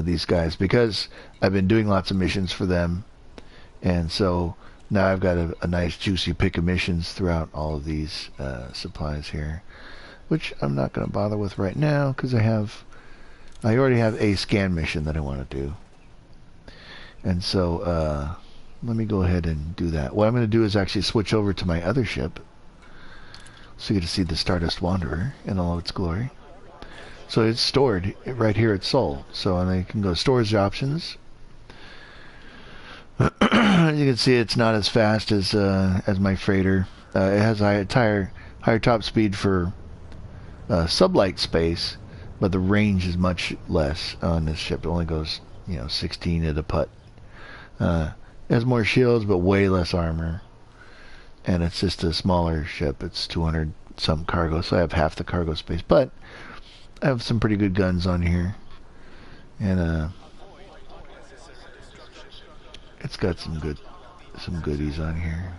these guys, because I've been doing lots of missions for them, and so now I've got a nice juicy pick of missions throughout all of these supplies here, which I'm not going to bother with right now because I already have a scan mission that I want to do, and so let me go ahead and do that. What I'm going to do is actually switch over to my other ship, so you get to see the Stardust Wanderer in all of its glory. So it's stored right here at Sol. So I can go storage options. As you can see, it's not as fast as my freighter. It has a higher top speed for sublight space, but the range is much less on this ship. It only goes 16 at a putt. It has more shields, but way less armor. And it's just a smaller ship. It's 200 some cargo, so I have half the cargo space. But I have some pretty good guns on here, and It's got some goodies on here.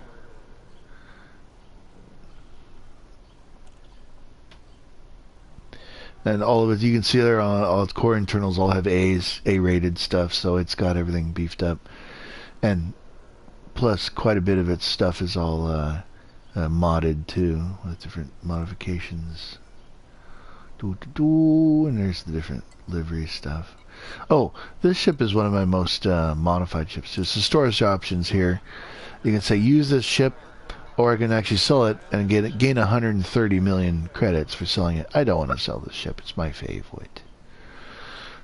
And all of it, you can see there, all its core internals all have A-rated stuff, so it's got everything beefed up. And plus, quite a bit of its stuff is all modded too, with different modifications. And there's the different livery stuff. Oh, this ship is one of my most modified ships. There's the storage options here. You can say use this ship, or I can actually sell it and gain 130 million credits for selling it. I don't want to sell this ship. It's my favorite.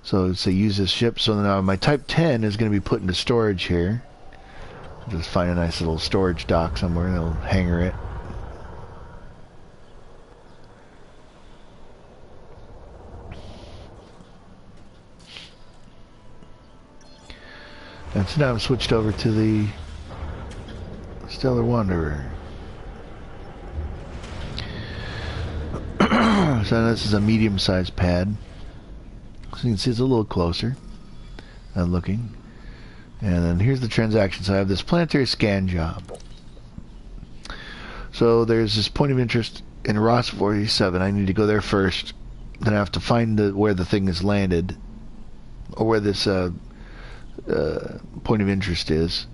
So say use this ship. So now my Type 10 is going to be put into storage here. Just find a nice little storage dock somewhere and I'll hangar it. And so now I'm switched over to the Stellar Wanderer. So this is a medium-sized pad. So you can see it's a little closer looking. And then here's the transaction. So I have this planetary scan job. So there's this point of interest in Ross 47. I need to go there first. Then I have to find where the thing is landed, or where this point of interest is.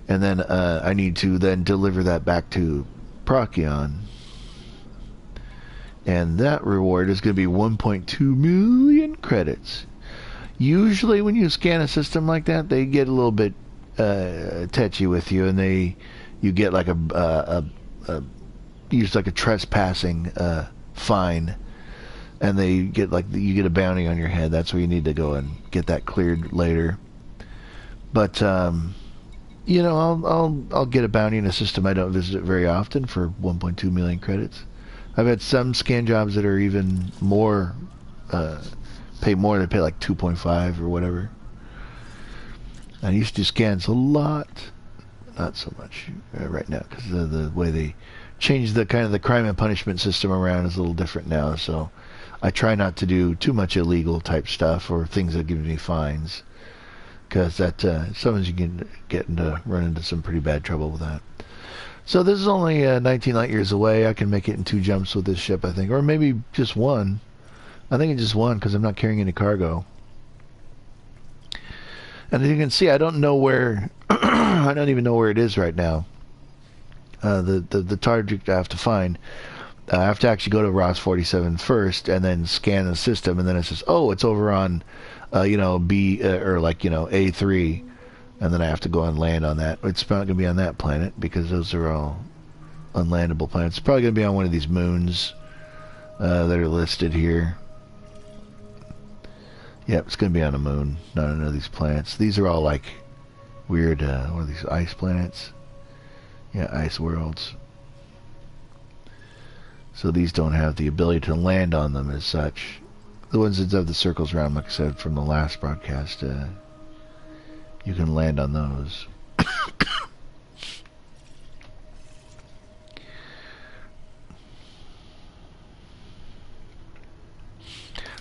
And then I need to then deliver that back to Procyon. And that reward is going to be 1.2 million credits. Usually when you scan a system like that, they get a little bit touchy with you, and you get like use like a trespassing fine, and they get you get a bounty on your head. That's where you need to go and get that cleared later. But you know, I'll get a bounty in a system I don't visit very often for 1.2 million credits. I've had some scan jobs that are even more, pay more. They pay like 2.5 or whatever. I used to do scans a lot, not so much right now, because the way they changed the kind of the crime and punishment system around is a little different now. So I try not to do too much illegal type stuff or things that give me fines, because that sometimes you can run into some pretty bad trouble with that. So this is only 19 light years away. I can make it in 2 jumps with this ship, I think. Or maybe just 1. I think it's just 1, because I'm not carrying any cargo. And as you can see, I don't know where... I don't even know where it is right now. The target I have to find. I have to actually go to Ross 47 first, and then scan the system, and then it says, oh, it's over on, B, or A3. And then I have to go and land on that. It's not going to be on that planet, because those are all unlandable planets. It's probably going to be on one of these moons that are listed here. Yep, it's going to be on a moon, not on one of these planets. These are all like weird, what are these, ice planets? Yeah, ice worlds. So these don't have the ability to land on them as such. The ones that have the circles around, like I said from the last broadcast, you can land on those.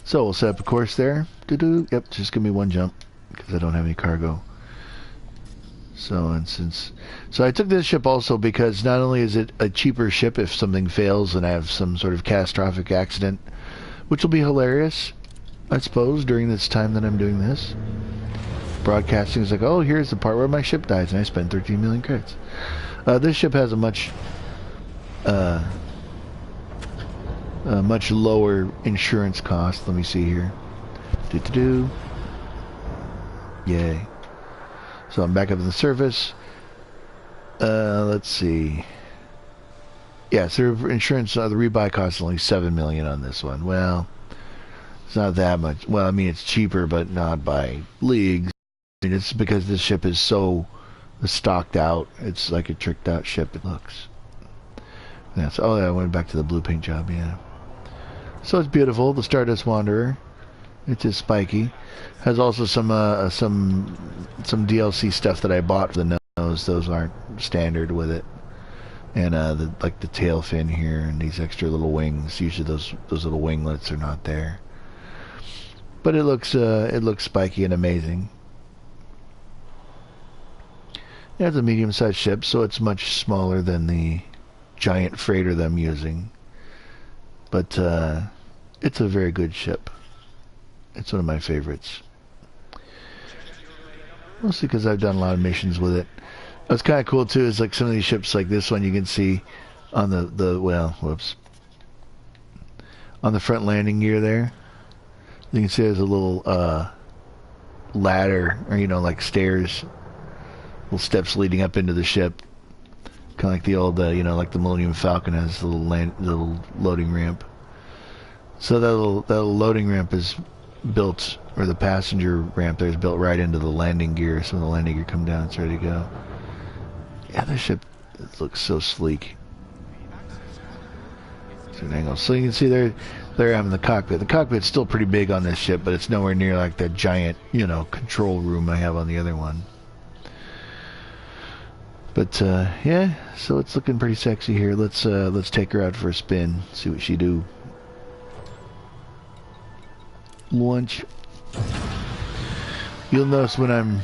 So we'll set up a course there. Yep, just give me 1 jump, because I don't have any cargo. So I took this ship also because not only is it a cheaper ship if something fails and I have some sort of catastrophic accident, which will be hilarious, I suppose, during this time that I'm doing this. Broadcasting is like, oh, here's the part where my ship dies, and I spend 13 million credits. This ship has a much lower insurance cost. Let me see here. Yay. So I'm back up in the surface. Let's see. Yeah, so insurance, the rebuy cost is only 7 million on this one. Well, it's not that much. Well, I mean, it's cheaper, but not by leagues. I mean, it's because this ship is so stocked out. It's like a tricked out ship, it looks. Yeah, so, oh, yeah, I went back to the blue paint job, yeah. So it's beautiful, the Stardust Wanderer. It's just spiky. Has also some DLC stuff that I bought for the nose. Those aren't standard with it. And like the tail fin here and these extra little wings. Usually those little winglets are not there. But it looks spiky and amazing. Yeah, it's a medium-sized ship, so it's much smaller than the giant freighter that I'm using. But it's a very good ship. It's one of my favorites. Mostly because I've done a lot of missions with it. What's kind of cool too is like some of these ships, like this one, you can see on on the front landing gear there. You can see there's a little ladder, or like stairs, little steps leading up into the ship, kind of like the old, like the Millennium Falcon has the little loading ramp. So that little loading ramp is built, or the passenger ramp there is built right into the landing gear. So when the landing gear come down, it's ready to go. Yeah, this ship looks so sleek. Angle. So you can see there I'm in the cockpit. The cockpit's still pretty big on this ship, but it's nowhere near like that giant, control room I have on the other one. But yeah, so it's looking pretty sexy here. Let's take her out for a spin, see what she do. Launch. You'll notice when I'm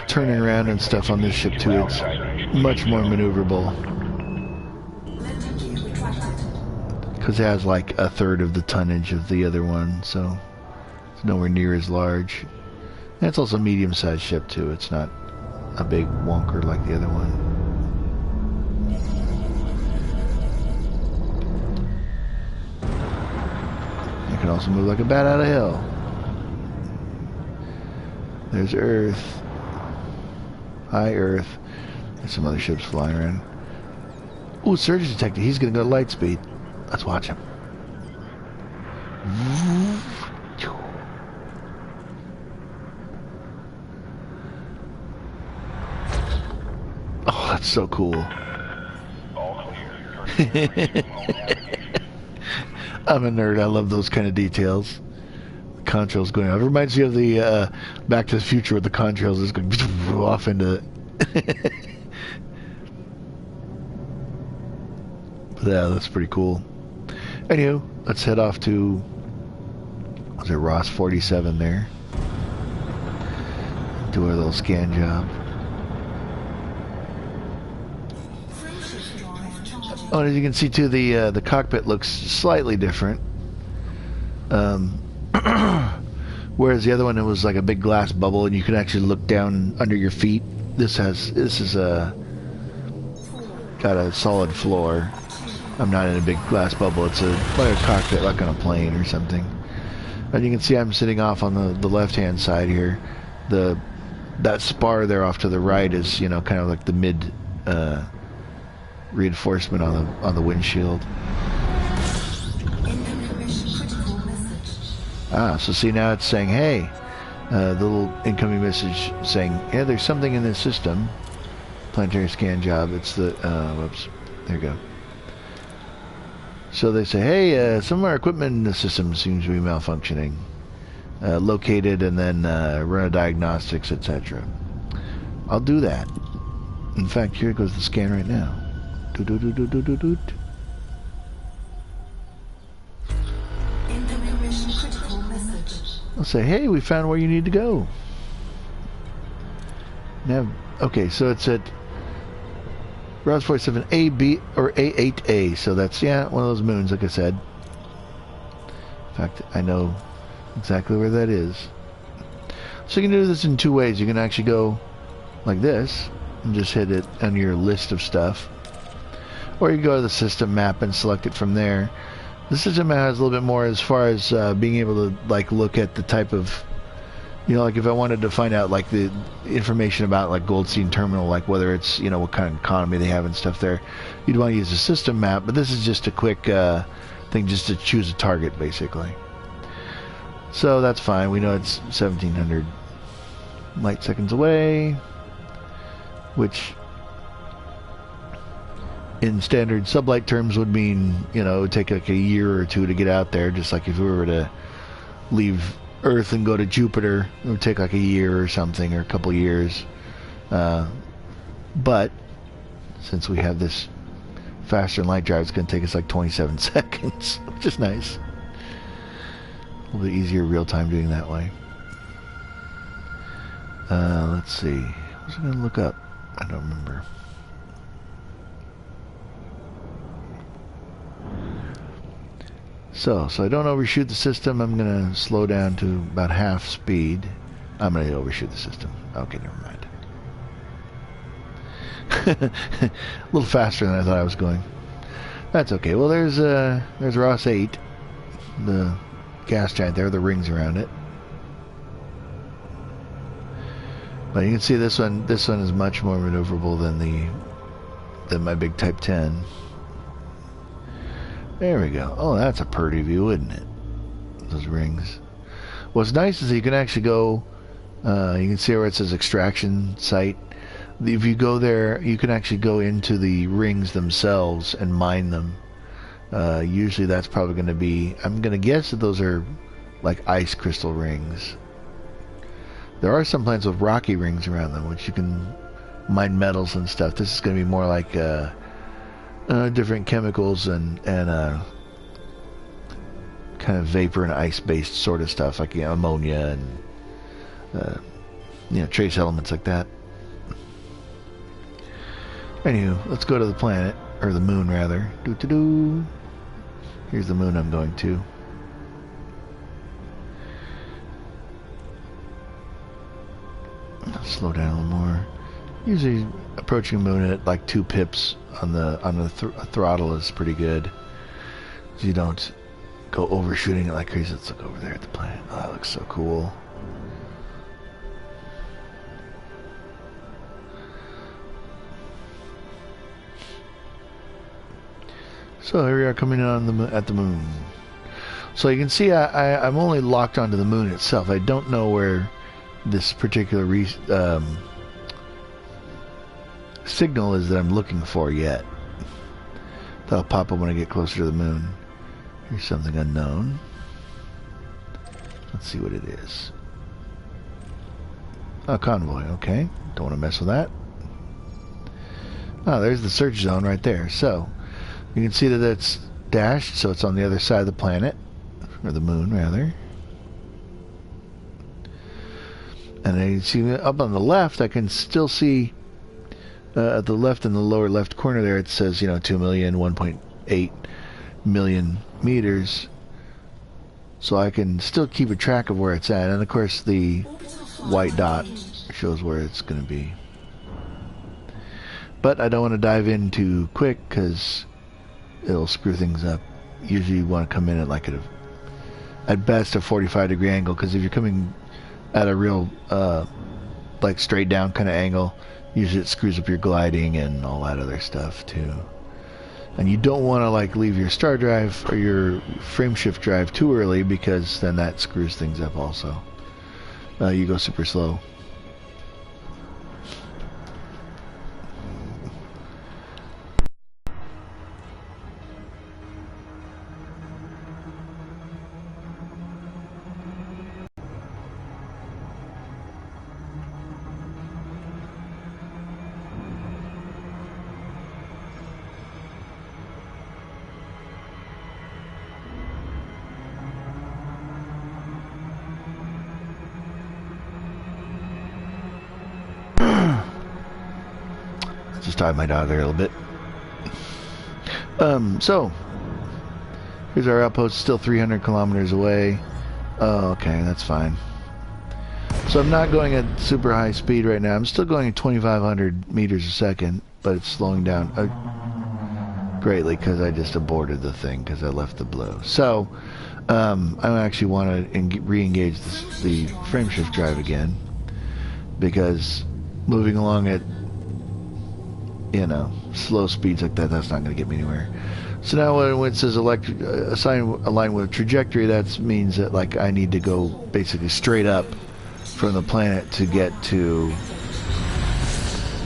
turning around and stuff on this ship too, it's much more maneuverable. Because it has like a third of the tonnage of the other one, so it's nowhere near as large. And it's also a medium-sized ship too. It's not a big wonker like the other one. It can also move like a bat out of hell. There's Earth. Hi, Earth. There's some other ships flying around. Ooh, surge detected. He's gonna go to light speed. Let's watch him. Oh, that's so cool. I'm a nerd. I love those kind of details. The contrails going off. It reminds you of the Back to the Future with the contrails is going off into... Yeah, that's pretty cool. Anywho, let's head off to... Was it Ross 47 there? Do our little scan job. Oh, and as you can see too, the cockpit looks slightly different. Whereas the other one, it was like a big glass bubble, and you can actually look down under your feet. This is got a solid floor. I'm not in a big glass bubble. It's like a cockpit, like on a plane or something. And you can see I'm sitting off on the left-hand side here. That spar there off to the right is, kind of like the mid reinforcement on the windshield. So see, now it's saying, hey, the little incoming message saying, yeah, there's something in this system. Planetary scan job. It's the whoops. There you go. So they say, hey, some of our equipment in the system seems to be malfunctioning. Located and then run a diagnostics, etc. I'll do that. In fact, here goes the scan right now. Do-do-do-do-do-do-do. I'll say, hey, we found where you need to go. Now, okay, so it's at Ross 47 AB or A8A, so that's, yeah, one of those moons, like I said. In fact, I know exactly where that is. So you can do this in two ways. You can actually go like this and just hit it on your list of stuff. Or you go to the system map and select it from there. The system map has a little bit more as far as being able to like look at the type of, like if I wanted to find out like the information about like Goldstein Terminal, like whether it's, what kind of economy they have and stuff there, you'd want to use the system map, but this is just a quick thing just to choose a target basically. So that's fine. We know it's 1700 light seconds away, which in standard sublight terms would mean, it would take like a year or two to get out there, just like if we were to leave Earth and go to Jupiter, it would take like a year or something, or a couple years. But since we have this faster than light drive, it's going to take us like 27 seconds, which is nice. A little bit easier real time doing that way. Let's see. What's I going to look up? I don't remember. So I don't overshoot the system. I'm gonna slow down to about half speed. I'm gonna overshoot the system. Okay, never mind. A little faster than I thought I was going. That's okay. Well, there's Ross 8, the gas giant there, the rings around it. But you can see this one is much more maneuverable than my big Type 10. There we go. Oh, that's a pretty view, isn't it? Those rings. What's nice is that you can actually go, you can see where it says extraction site. If you go there, you can actually go into the rings themselves and mine them. Usually that's probably going to be, I'm going to guess that those are like ice crystal rings. There are some planets with rocky rings around them, which you can mine metals and stuff. This is going to be more like different chemicals and kind of vapor and ice-based sort of stuff, like ammonia and trace elements like that. Anywho, let's go to the planet, or the moon rather. Doo-doo-doo. Here's the moon I'm going to. I'll slow down a little more. Usually approaching the moon at like 2 pips on the throttle is pretty good. So you don't go overshooting it like crazy. Let's look over there at the planet. Oh, that looks so cool. So here we are coming in on at the moon. So you can see I'm only locked onto the moon itself. I don't know where this particular signal is that I'm looking for yet. That'll pop up when I get closer to the moon. Here's something unknown. Let's see what it is. Oh, convoy. Okay. Don't want to mess with that. Oh, there's the search zone right there. So you can see that it's dashed, so it's on the other side of the planet, or the moon rather. And then you see up on the left, I can still see at the left in the lower left corner there, it says 2 million, 1.8 million meters. So I can still keep a track of where it's at, and of course the white dot shows where it's going to be. But I don't want to dive in too quick because it'll screw things up. Usually you want to come in at like at best a 45-degree angle, because if you're coming at a real like straight down kind of angle, usually it screws up your gliding and all that other stuff too. And you don't want to like leave your star drive or your frame shift drive too early, because then that screws things up also. You go super slow. Just talking to my dog there a little bit. So here's our outpost, still 300 kilometers away. Oh, okay, that's fine. So I'm not going at super high speed right now. I'm still going at 2,500 meters a second, but it's slowing down greatly because I just aborted the thing because I left the blue. So I actually want to re-engage the frame shift drive again, because moving along at slow speeds like that, that's not going to get me anywhere. So now when it says align with trajectory, that means that like I need to go basically straight up from the planet to get to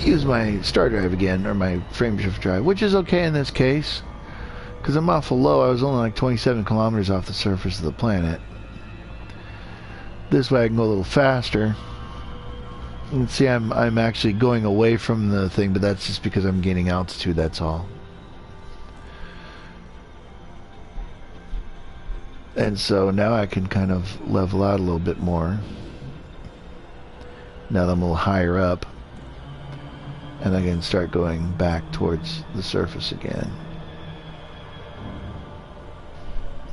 use my star drive again, or my frame shift drive, which is okay in this case because I'm awful low. I was only like 27 kilometers off the surface of the planet. This way I can go a little faster. You can see I'm actually going away from the thing, but that's just because I'm gaining altitude, that's all. And so now I can kind of level out a little bit more. Now that I'm a little higher up. and I can start going back towards the surface again.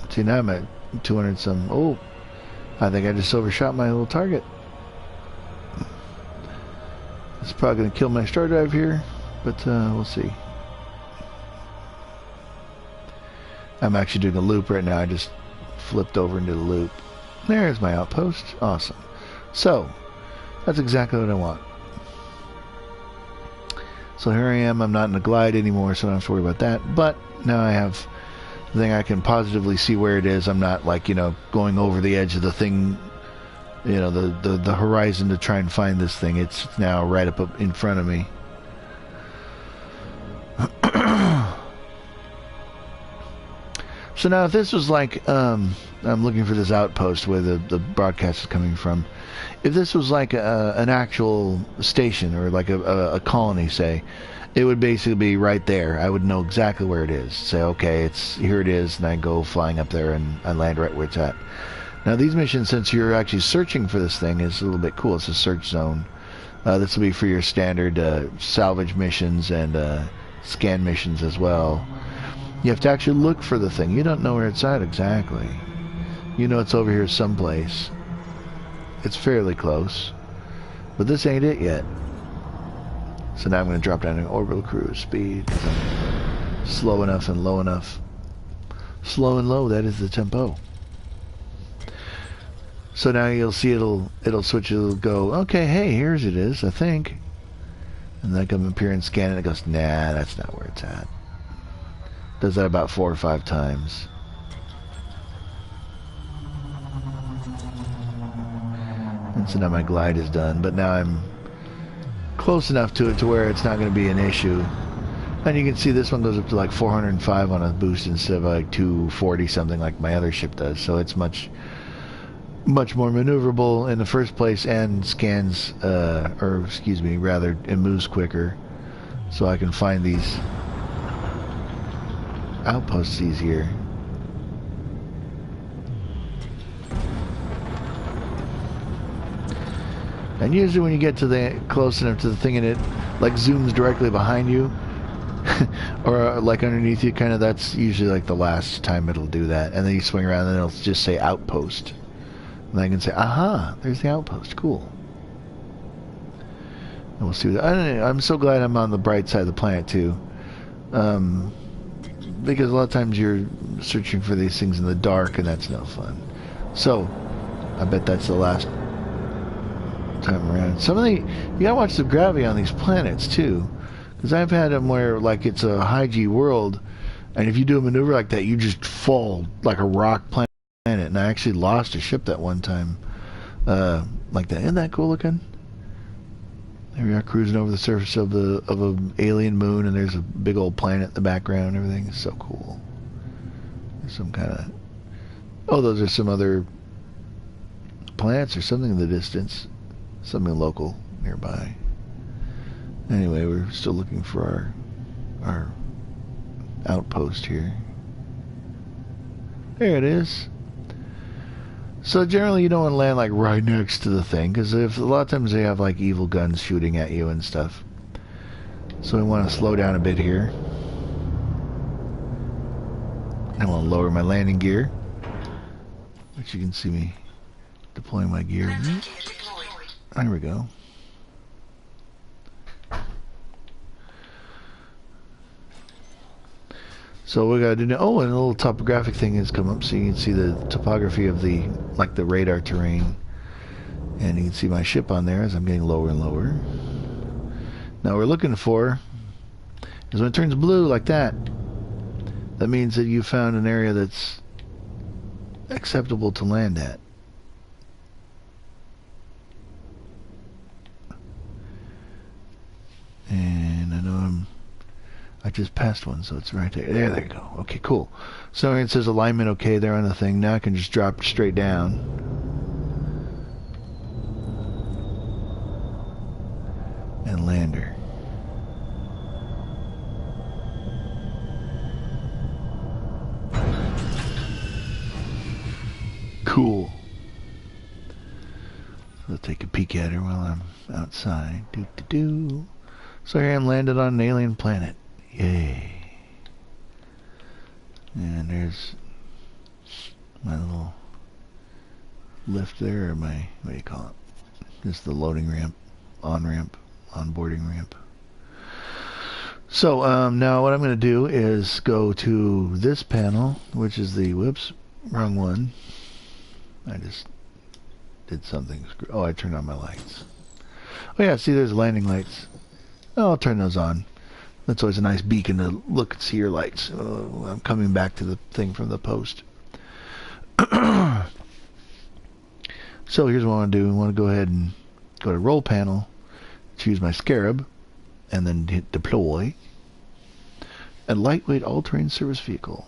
See, now I'm at 200 some. Oh, I think I just overshot my little target. It's probably going to kill my star drive here, but we'll see. I'm actually doing a loop right now. I just flipped over into the loop. There's my outpost. Awesome. So, that's exactly what I want. So here I am. I'm not in a glide anymore, so I don't have to worry about that. But now I have the thing I can positively see where it is. I'm not like, you know, going over the edge of the thing, you know, the horizon to try and find this thing. It's now right up in front of me. So now if this was like, I'm looking for this outpost where the broadcast is coming from. If this was like an actual station or like a colony, say, it would basically be right there. I would know exactly where it is. Say, okay, here it is, and I go flying up there and I land right where it's at. Now these missions, since you're actually searching for this thing, is a little bit cool. It's a search zone. This will be for your standard salvage missions and scan missions as well. You have to actually look for the thing. You don't know where it's at exactly. You know it's over here someplace. It's fairly close. But this ain't it yet. So now I'm going to drop down to orbital cruise speed. Slow enough and low enough. Slow and low, that is the tempo. So now you'll see it'll switch, it'll go, okay, hey, here's it is, I think. And then I come up here and scan it, and it goes, nah, that's not where it's at. Does that about 4 or 5 times. And so now my glide is done, but now I'm close enough to it to where it's not going to be an issue. And you can see this one goes up to like 405 on a boost instead of like 240 something like my other ship does. So it's much more maneuverable in the first place, and scans, or excuse me, rather, it moves quicker. So I can find these outposts easier. And usually when you get to the close enough to the thing and it like zooms directly behind you or like underneath you, kind of, that's usually like the last time it'll do that. And then you swing around and it'll just say outpost. And I can say, aha, there's the outpost. Cool. And we'll see what I'm so glad I'm on the bright side of the planet too. Because a lot of times you're searching for these things in the dark and that's no fun. So, I bet that's the last time around. You gotta watch the gravity on these planets too, because I've had them where like it's a high G world, and if you do a maneuver like that, you just fall like a rock planet. And I actually lost a ship that one time, like that. Isn't that cool looking? There we are cruising over the surface of an alien moon, and there's a big old planet in the background. Everything is so cool. There's some kind of, oh, those are some other planets or something in the distance. Something local nearby. Anyway, we're still looking for our outpost here. There it is. So generally you don't want to land like right next to the thing, because if a lot of times they have like evil guns shooting at you and stuff. So we want to slow down a bit here. I want to lower my landing gear, which you can see me deploying my gear. There we go. So we gotta do now. Oh, and a little topographic thing has come up, so you can see the topography of the radar terrain, and you can see my ship on there as I'm getting lower and lower. Now what we're looking for is when it turns blue like that, that means that you found an area that's acceptable to land at. And I know I just passed one, so it's right there. There you go. Okay, cool. So it says alignment okay there on the thing. Now I can just drop straight down. And land her. Cool. I'll take a peek at her while I'm outside. Doo-doo-doo. So here I am landed on an alien planet. Yay. And there's my little lift there, or my, what do you call it? Just the loading ramp, onboarding ramp. So now what I'm going to do is go to this panel, which is the, whoops, wrong one. I just did something. Oh, I turned on my lights. Oh yeah, see there's landing lights. Oh, I'll turn those on. That's always a nice beacon to look and see your lights. Oh, I'm coming back to the thing from the post. So here's what I want to do. I want to go ahead and go to roll panel, choose my scarab, and then hit deploy. A lightweight all-terrain service vehicle.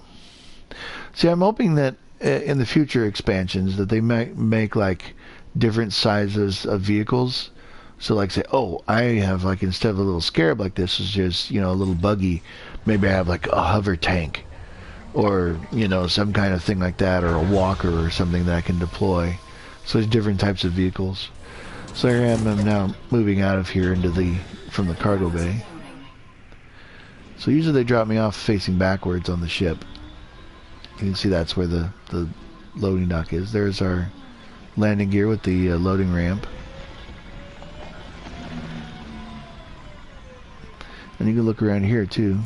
See, I'm hoping that in the future expansions that they make like different sizes of vehicles. So like say, oh, I have like, instead of a little scarab like this is just, you know, a little buggy, maybe I have like a hover tank or, you know, some kind of thing like that, or a walker or something that I can deploy. So there's different types of vehicles. So here I am, I'm now moving out of here into from the cargo bay. So usually they drop me off facing backwards on the ship. You can see that's where the loading dock is. There's our landing gear with the loading ramp. And you can look around here too.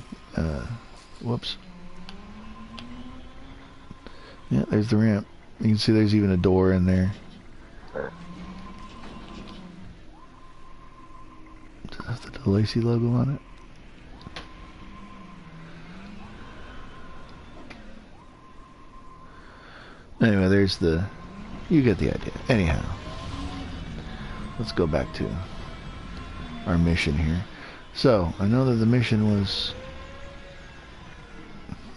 Whoops. Yeah, there's the ramp. You can see there's even a door in there. Does it have the DeLacy logo on it? Anyway, there's the... You get the idea. Anyhow. Let's go back to our mission here. So, I know that the mission was...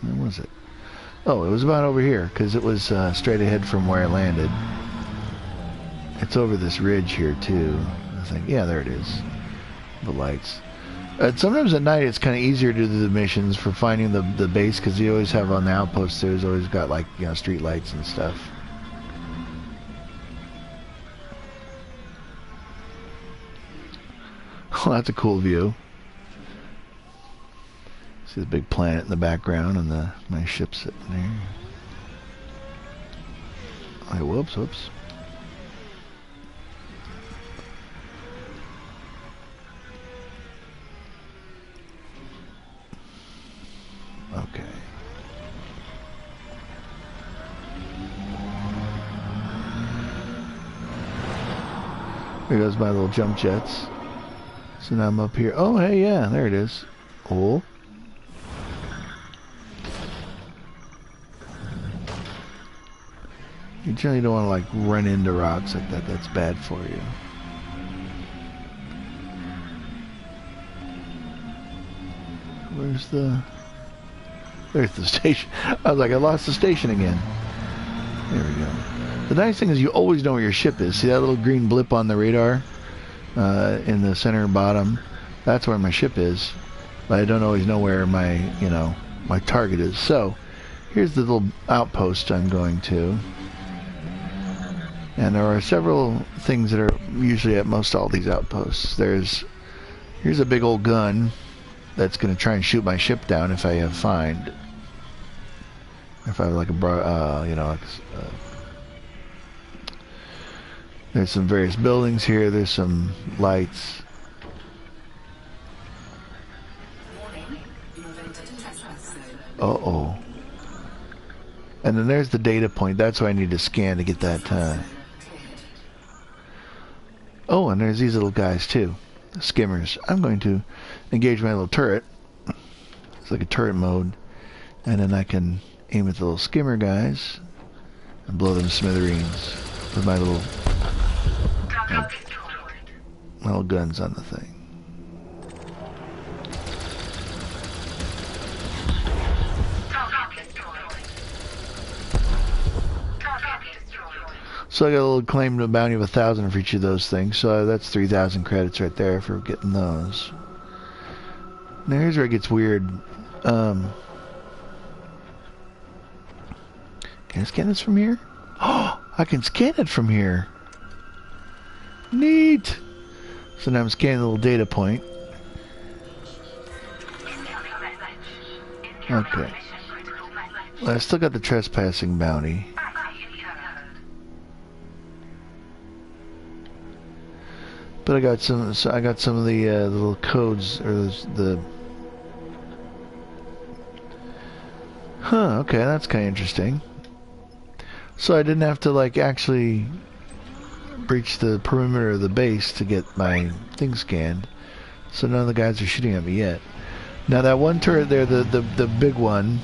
Where was it? Oh, it was about over here, because it was straight ahead from where I landed. It's over this ridge here, too. I think, yeah, there it is. The lights. Sometimes at night it's kind of easier to do the missions for finding the base, because you always have on the outpost, there's always got, like, you know, street lights and stuff. Oh, that's a cool view. See the big planet in the background and my ship sitting there. Oh, whoops. Okay. There goes my little jump jets. So now I'm up here. Oh, hey, yeah, there it is. Oh. You generally don't want to like run into rocks like that. That's bad for you. There's the station. I was like, I lost the station again. There we go. The nice thing is you always know where your ship is. See that little green blip on the radar in the center bottom? That's where my ship is. But I don't always know where my target is. So here's the little outpost I'm going to. And there are several things that are usually at most all these outposts. Here's a big old gun that's going to try and shoot my ship down if I find. If I have like there's some various buildings here. There's some lights. Uh-oh. And then there's the data point. That's what I need to scan to get that. Oh, and there's these little guys too. Skimmers. I'm going to engage my little turret. It's like a turret mode. And then I can aim at the little skimmer guys and blow them to smithereens with my little guns on the thing. So I got a little claim to a bounty of 1,000 for each of those things. So that's 3,000 credits right there for getting those. Now here's where it gets weird. Can I scan this from here? Oh, I can scan it from here. Neat. So now I'm scanning the little data point. Okay. Well, I still got the trespassing bounty. But I got some of the little codes, or the... Huh, okay, that's kind of interesting. So I didn't have to, like, actually breach the perimeter of the base to get my thing scanned. So none of the guys are shooting at me yet. Now that one turret there, the big one,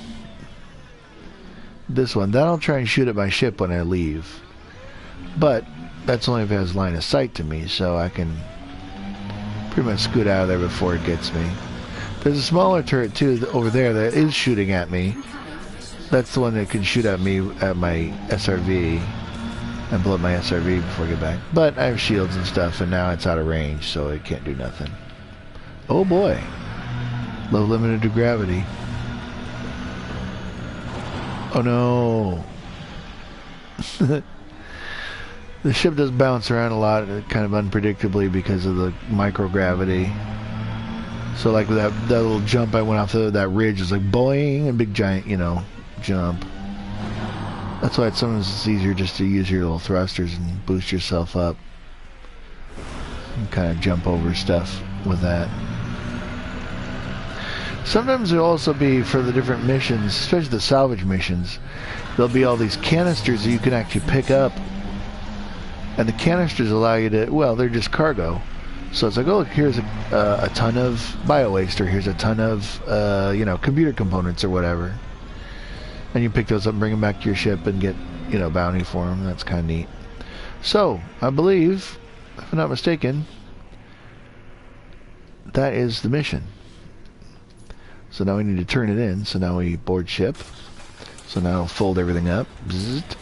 this one, that'll try and shoot at my ship when I leave. But that's only if it has line of sight to me, so I can pretty much scoot out of there before it gets me. There's a smaller turret too over there that is shooting at me. That's the one that can shoot at me at my SRV and blow up my SRV before I get back. But I have shields and stuff, and now it's out of range, so it can't do nothing. Oh boy. Low limited to gravity. Oh no. The ship does bounce around a lot, kind of unpredictably because of the microgravity. So like with that little jump I went off that ridge, it's like boing, a big giant, you know, jump. That's why sometimes it's easier just to use your little thrusters and boost yourself up. And kind of jump over stuff with that. Sometimes there'll also be, for the different missions, especially the salvage missions, there'll be all these canisters that you can actually pick up. And the canisters allow you to, well, they're just cargo. So it's like, oh, look, here's a ton of bio-waste, or here's a ton of, you know, computer components or whatever. And you pick those up and bring them back to your ship and get, you know, bounty for them. That's kind of neat. So, I believe, if I'm not mistaken, that is the mission. So now we need to turn it in. So now we board ship. So now I'll fold everything up. Bzzzt.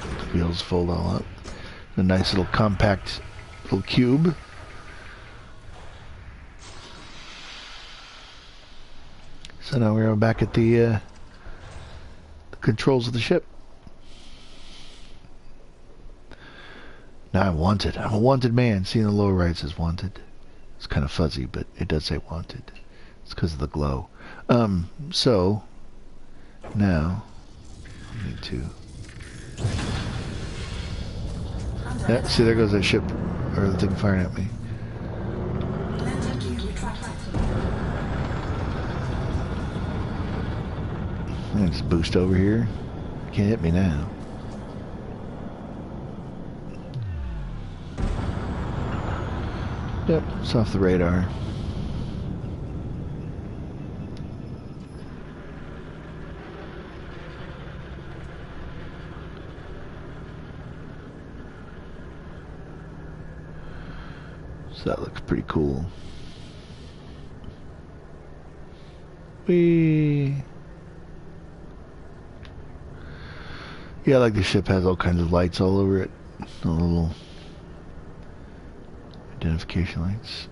The wheels fold all up. A nice little compact little cube. So now we're back at the controls of the ship. Now I'm wanted. I'm a wanted man. See in the lower right says wanted. It's kind of fuzzy, but it does say wanted. It's because of the glow. So now I need to. Yeah, see, there goes that ship, or the thing firing at me. I'm gonna just boost over here. Can't hit me now. Yep, it's off the radar. So that looks pretty cool. Whee! Yeah, like the ship has all kinds of lights all over it. The little identification lights.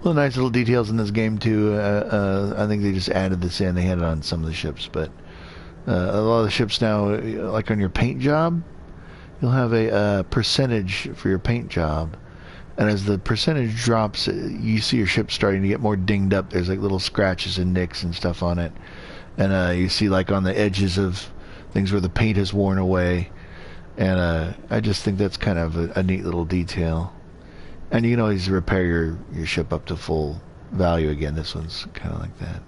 Well, nice little details in this game too. I think they just added this in. They had it on some of the ships, but a lot of the ships now, like on your paint job, you'll have a percentage for your paint job. And as the percentage drops, you see your ship starting to get more dinged up. There's like little scratches and nicks and stuff on it. And you see like on the edges of things where the paint has worn away. And I just think that's kind of a neat little detail. And you can always repair your ship up to full value again. This one's kind of like that.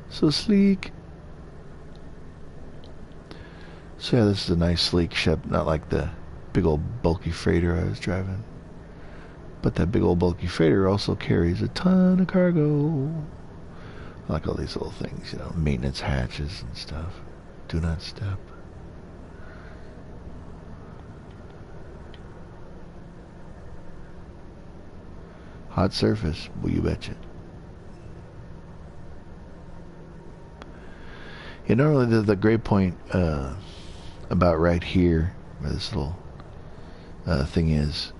So sleek. So yeah, this is a nice sleek ship, not like the big old bulky freighter I was driving. But that big old bulky freighter also carries a ton of cargo. I like all these little things, you know, maintenance hatches and stuff. Do not step. Hot surface, well, you betcha. You know, really the great point about right here, where this little thing is,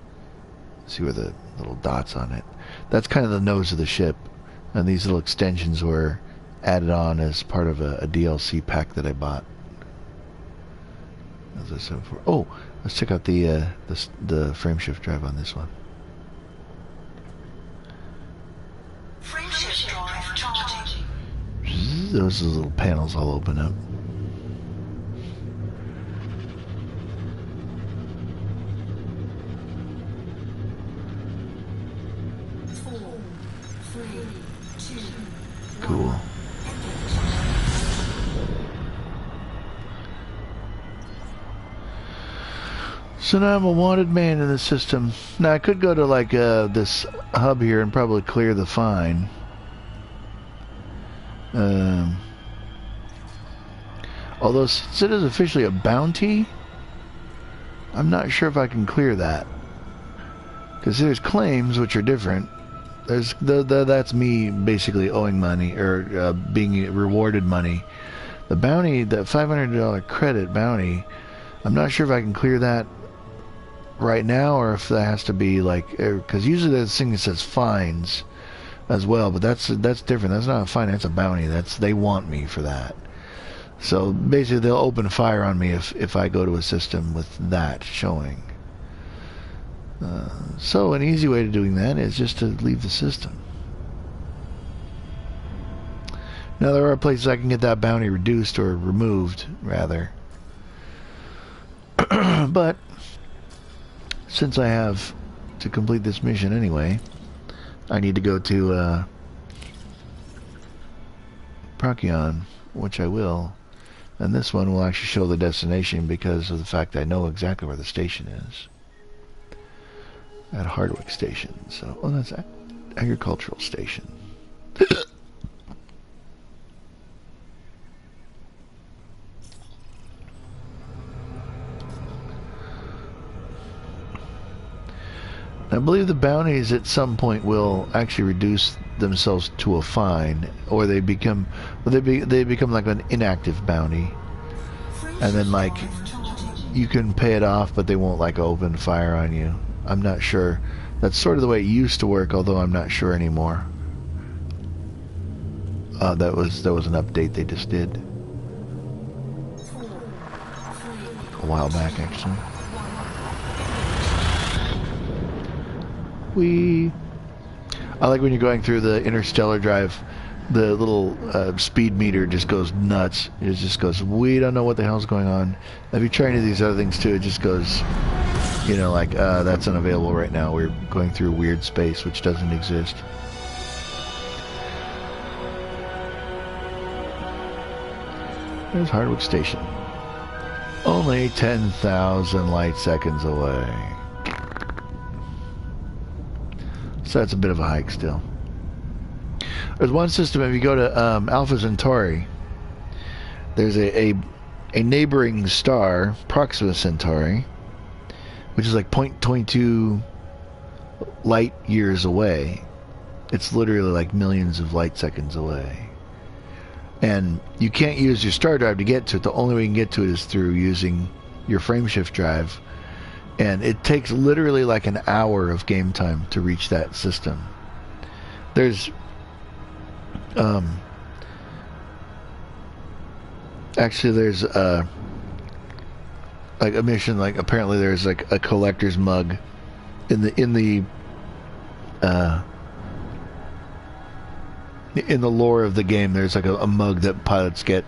see where the little dots on it, that's kind of the nose of the ship, and these little extensions were added on as part of a DLC pack that I bought. was that 7.4? Oh, let's check out the frame shift drive on this one. Frame shift drive charging. Those little panels all open up. Cool. So now I'm a wanted man in the system. Now I could go to like this hub here and probably clear the fine. Although since it is officially a bounty, I'm not sure if I can clear that. Because there's claims which are different. There's that's me basically owing money or being rewarded money. The bounty, the $500 credit bounty, I'm not sure if I can clear that right now or if that has to be like, because usually there's a thing that says fines as well, but that's different. That's not a fine, that's a bounty. They want me for that. So basically they'll open fire on me if I go to a system with that showing. So an easy way to doing that is just to leave the system. Now there are places I can get that bounty reduced or removed, rather. But since I have to complete this mission anyway, I need to go to Procyon, which I will. And this one will actually show the destination because of the fact I know exactly where the station is. At Hardwick Station. So, oh, that's agricultural station. I believe the bounties at some point will actually reduce themselves to a fine, or they become like an inactive bounty, and then like you can pay it off, but they won't like open fire on you. I'm not sure. That's sort of the way it used to work, although I'm not sure anymore. That was an update they just did a while back, actually. I like when you're going through the interstellar drive, the little speed meter just goes nuts. It just goes, we don't know what the hell's going on. If you try any of these other things too, it just goes, you know, like, that's unavailable right now. We're going through weird space which doesn't exist. There's Hardwick Station. Only 10,000 light seconds away. So that's a bit of a hike still. There's one system, if you go to Alpha Centauri, there's a neighboring star, Proxima Centauri, which is like 0.22 light years away. It's literally like millions of light seconds away. And you can't use your star drive to get to it. The only way you can get to it is through using your frameshift drive. And it takes literally like an hour of game time to reach that system. There's actually there's like a mission, like apparently there's like a collector's mug in the lore of the game. There's like a mug that pilots get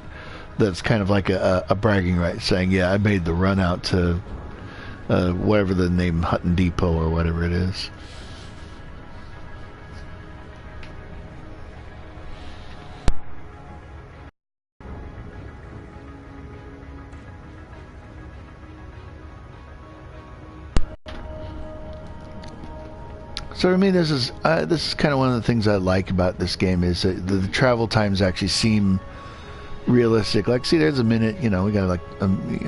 that's kind of like a bragging right, saying, yeah, I made the run out to whatever the name, Hutton Depot or whatever it is. So to me, this is kind of one of the things I like about this game is that the travel times actually seem realistic. Like, see, there's a minute. You know, we got like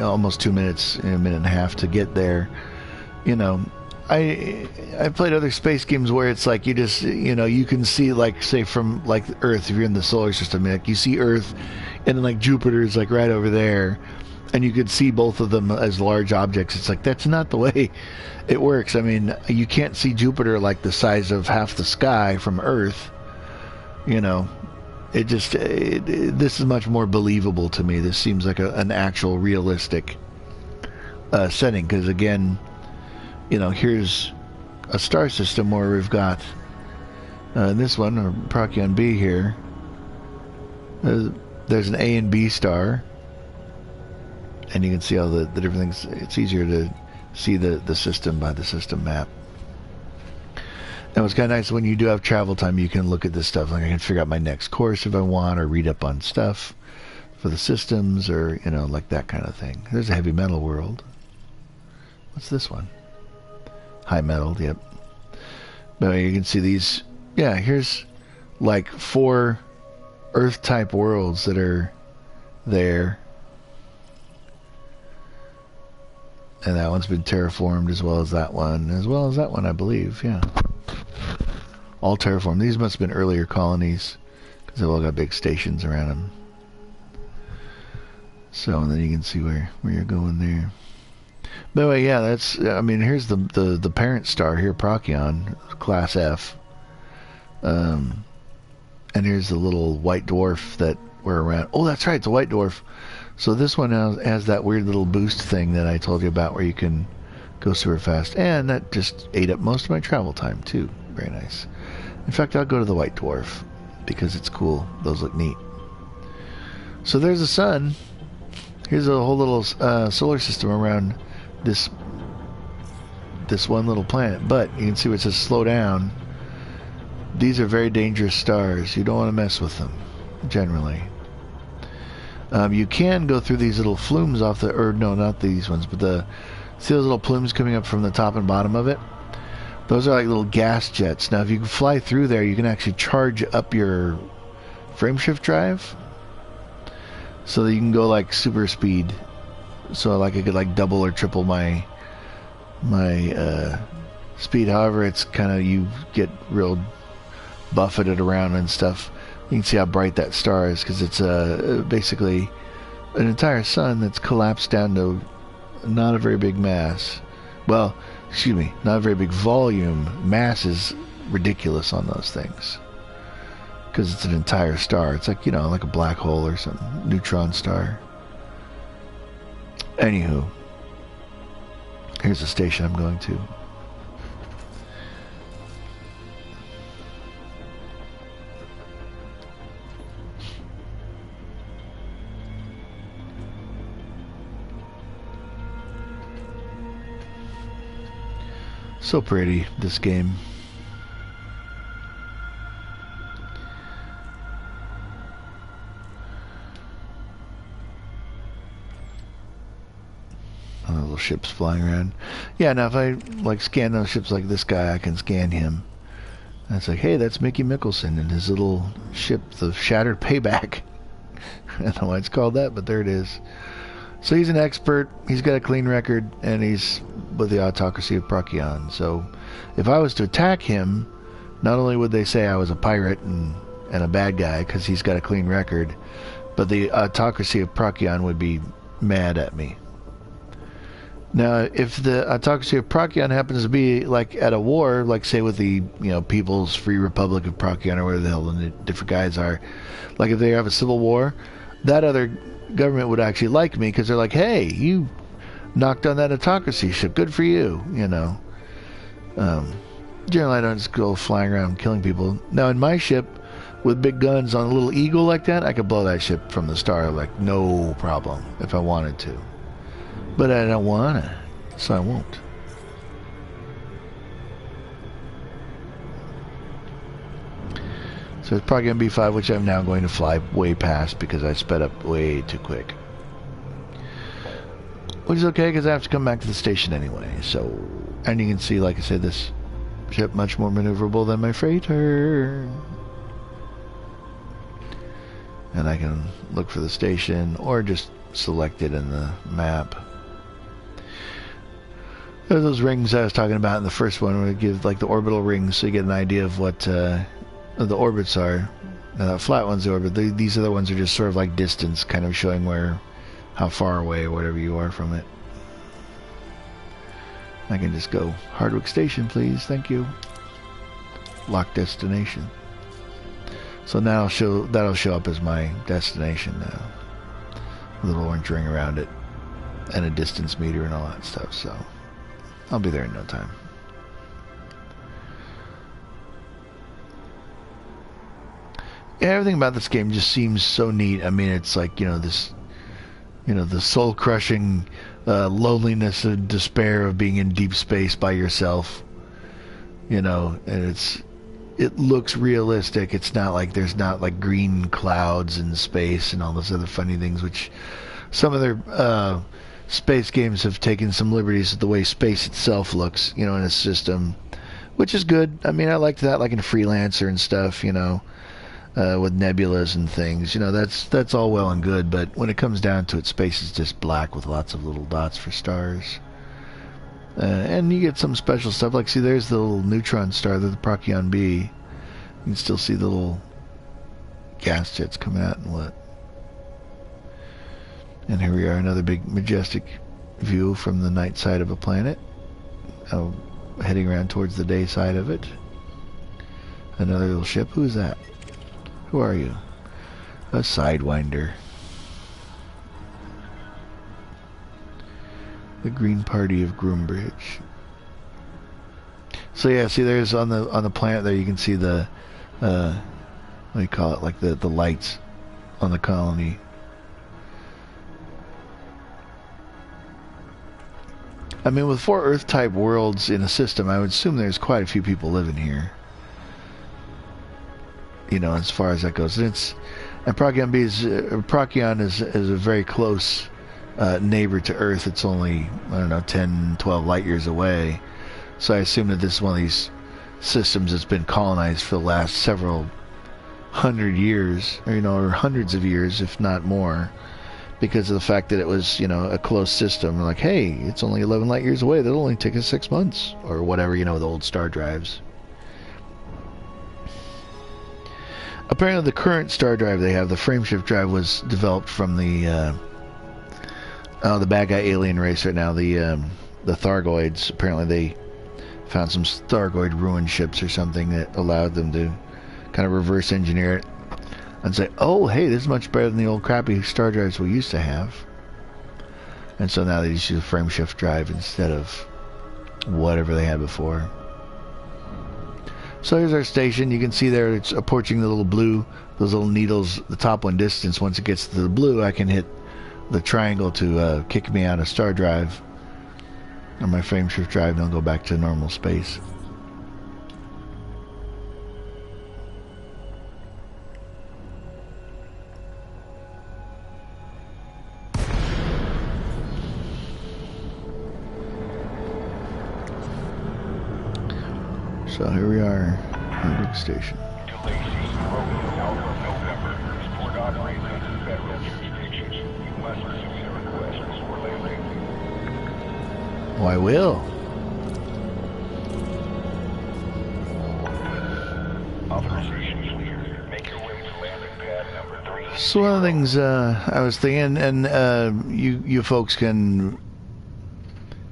almost 2 minutes, a minute and a half to get there. You know, I played other space games where it's like you just, you know, you can see, like, say from like Earth, if you're in the solar system, like you see Earth, and then like Jupiter is like right over there, and you could see both of them as large objects. It's like, that's not the way it works. I mean, you can't see Jupiter like the size of half the sky from Earth. You know, it just this is much more believable to me. This seems like an actual realistic setting, because again, here's a star system where we've got this one, or Procyon B here. There's an A and B star, and you can see all the different things. It's easier to see the system by the system map. And what's kind of nice, when you do have travel time, you can look at this stuff. Like I can figure out my next course if I want, or read up on stuff for the systems, or like that kind of thing. There's a heavy metal world. What's this one? High metal, yep. But you can see these. Yeah, here's like 4 Earth-type worlds that are there. And that one's been terraformed, as well as that one, I believe, yeah. All terraformed. These must have been earlier colonies, because they've all got big stations around them. So, and then you can see where you're going there. By the way, yeah, here's the parent star here, Procyon, class F. And here's the little white dwarf that we're around. Oh, that's right, it's a white dwarf. So this one has that weird little boost thing that I told you about, where you can go super fast. And that just ate up most of my travel time, too. Very nice. In fact, I'll go to the white dwarf, because it's cool. Those look neat. So there's the sun. Here's a whole little solar system around this one little planet. But you can see where it says slow down. These are very dangerous stars. You don't want to mess with them, generally. You can go through these little flumes off the... Or, no, not these ones, but see those little plumes coming up from the top and bottom of it? Those are like little gas jets. Now, if you can fly through there, you can actually charge up your frameshift drive, so that you can go like super speed. So like I could like double or triple my speed. However, it's kind of, you get real buffeted around and stuff. You can see how bright that star is, because it's basically an entire sun that's collapsed down to not a very big mass. Well, excuse me, not a very big volume. Mass is ridiculous on those things, because it's an entire star. It's like, like a black hole or some neutron star. Anywho, here's the station I'm going to. So pretty, this game. Little ships flying around. Yeah, now if I like scan those ships like this guy, I can scan him. And it's like, hey, that's Mickey Mickelson and his little ship, the Shattered Payback. I don't know why it's called that, but there it is. So he's an expert, he's got a clean record, and he's with the autocracy of Procyon. So if I was to attack him, not only would they say I was a pirate and a bad guy because he's got a clean record, but the autocracy of Procyon would be mad at me. Now, if the autocracy of Procyon happens to be like at a war, like say with the People's Free Republic of Procyon, or whatever the hell the different guys are, like if they have a civil war, that other government would actually like me, because they're like, hey, you knocked on that autocracy ship, good for you. Generally I don't just go flying around killing people. Now in my ship with big guns on a little eagle like that, I could blow that ship from the star like no problem if I wanted to, but I don't want to, so I won't. So it's probably going to be 5, which I'm now going to fly way past because I sped up way too quick. Which is okay, because I have to come back to the station anyway. So, and you can see, like I said, this ship much more maneuverable than my freighter. And I can look for the station, or just select it in the map. There's those rings I was talking about in the first one, where it gives like the orbital rings, so you get an idea of what the orbits are. Now that flat one's the orbit. These other ones are just sort of like distance, kind of showing how far away or whatever you are from it. I can just go Hardwick Station, please, thank you. Lock destination. So now that'll show up as my destination now. A little orange ring around it. and a distance meter and all that stuff. So I'll be there in no time. Yeah, everything about this game just seems so neat. I mean, it's like, this, the soul-crushing loneliness and despair of being in deep space by yourself. And it looks realistic. It's not like there's not like green clouds in space and all those other funny things, which some other space games have taken some liberties with the way space itself looks, in a system, which is good. I mean, I liked that, like in Freelancer and stuff, with nebulas and things. That's all well and good, but when it comes down to it, space is just black with lots of little dots for stars. And you get some special stuff, like, see, there's the little neutron star, the Procyon B. You can still see the little gas jets coming out and what. And here we are, another big majestic view from the night side of a planet. Heading around towards the day side of it. Another little ship. Who's that? Who are you? A Sidewinder. The Green Party of Groombridge. So yeah, see, there's on the planet there, you can see the what do you call it, like the lights on the colony. I mean, with 4 Earth-type worlds in a system, I would assume there's quite a few people living here. As far as that goes, and Procyon is a very close neighbor to Earth. It's only, I don't know, 10, 12 light years away. So I assume that this is one of these systems that's been colonized for the last several hundred years, or hundreds of years, if not more, because of the fact that it was, a close system. Like, hey, it's only 11 light years away. That'll only take us 6 months, or whatever, the old star drives. Apparently the current star drive they have, the frameshift drive, was developed from the bad guy alien race right now, the Thargoids. Apparently they found some Thargoid ruined ships or something that allowed them to kind of reverse engineer it and say, oh, hey, this is much better than the old crappy star drives we used to have. And so now they just use a frameshift drive instead of whatever they had before. So here's our station. You can see there it's approaching the little blue, those little needles, the top one distance. Once it gets to the blue, I can hit the triangle to kick me out of star drive, or my frameshift drive, and I'll go back to normal space. So here we are, Hamburg Station. Oh, I will. So one of the things I was thinking, and you folks can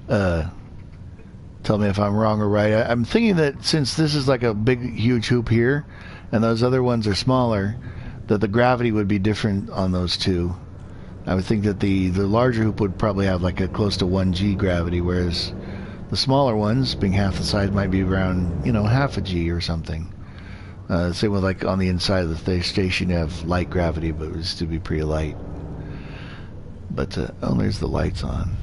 tell me if I'm wrong or right. I'm thinking that since this is like a big, huge hoop here, and those other ones are smaller, that the gravity would be different on those two. I would think that the larger hoop would probably have like a close to 1G gravity, whereas the smaller ones, being half the size, might be around, half a G or something. Same with like on the inside of the station, you have light gravity, but it would still be pretty light. But, oh, there's the lights on.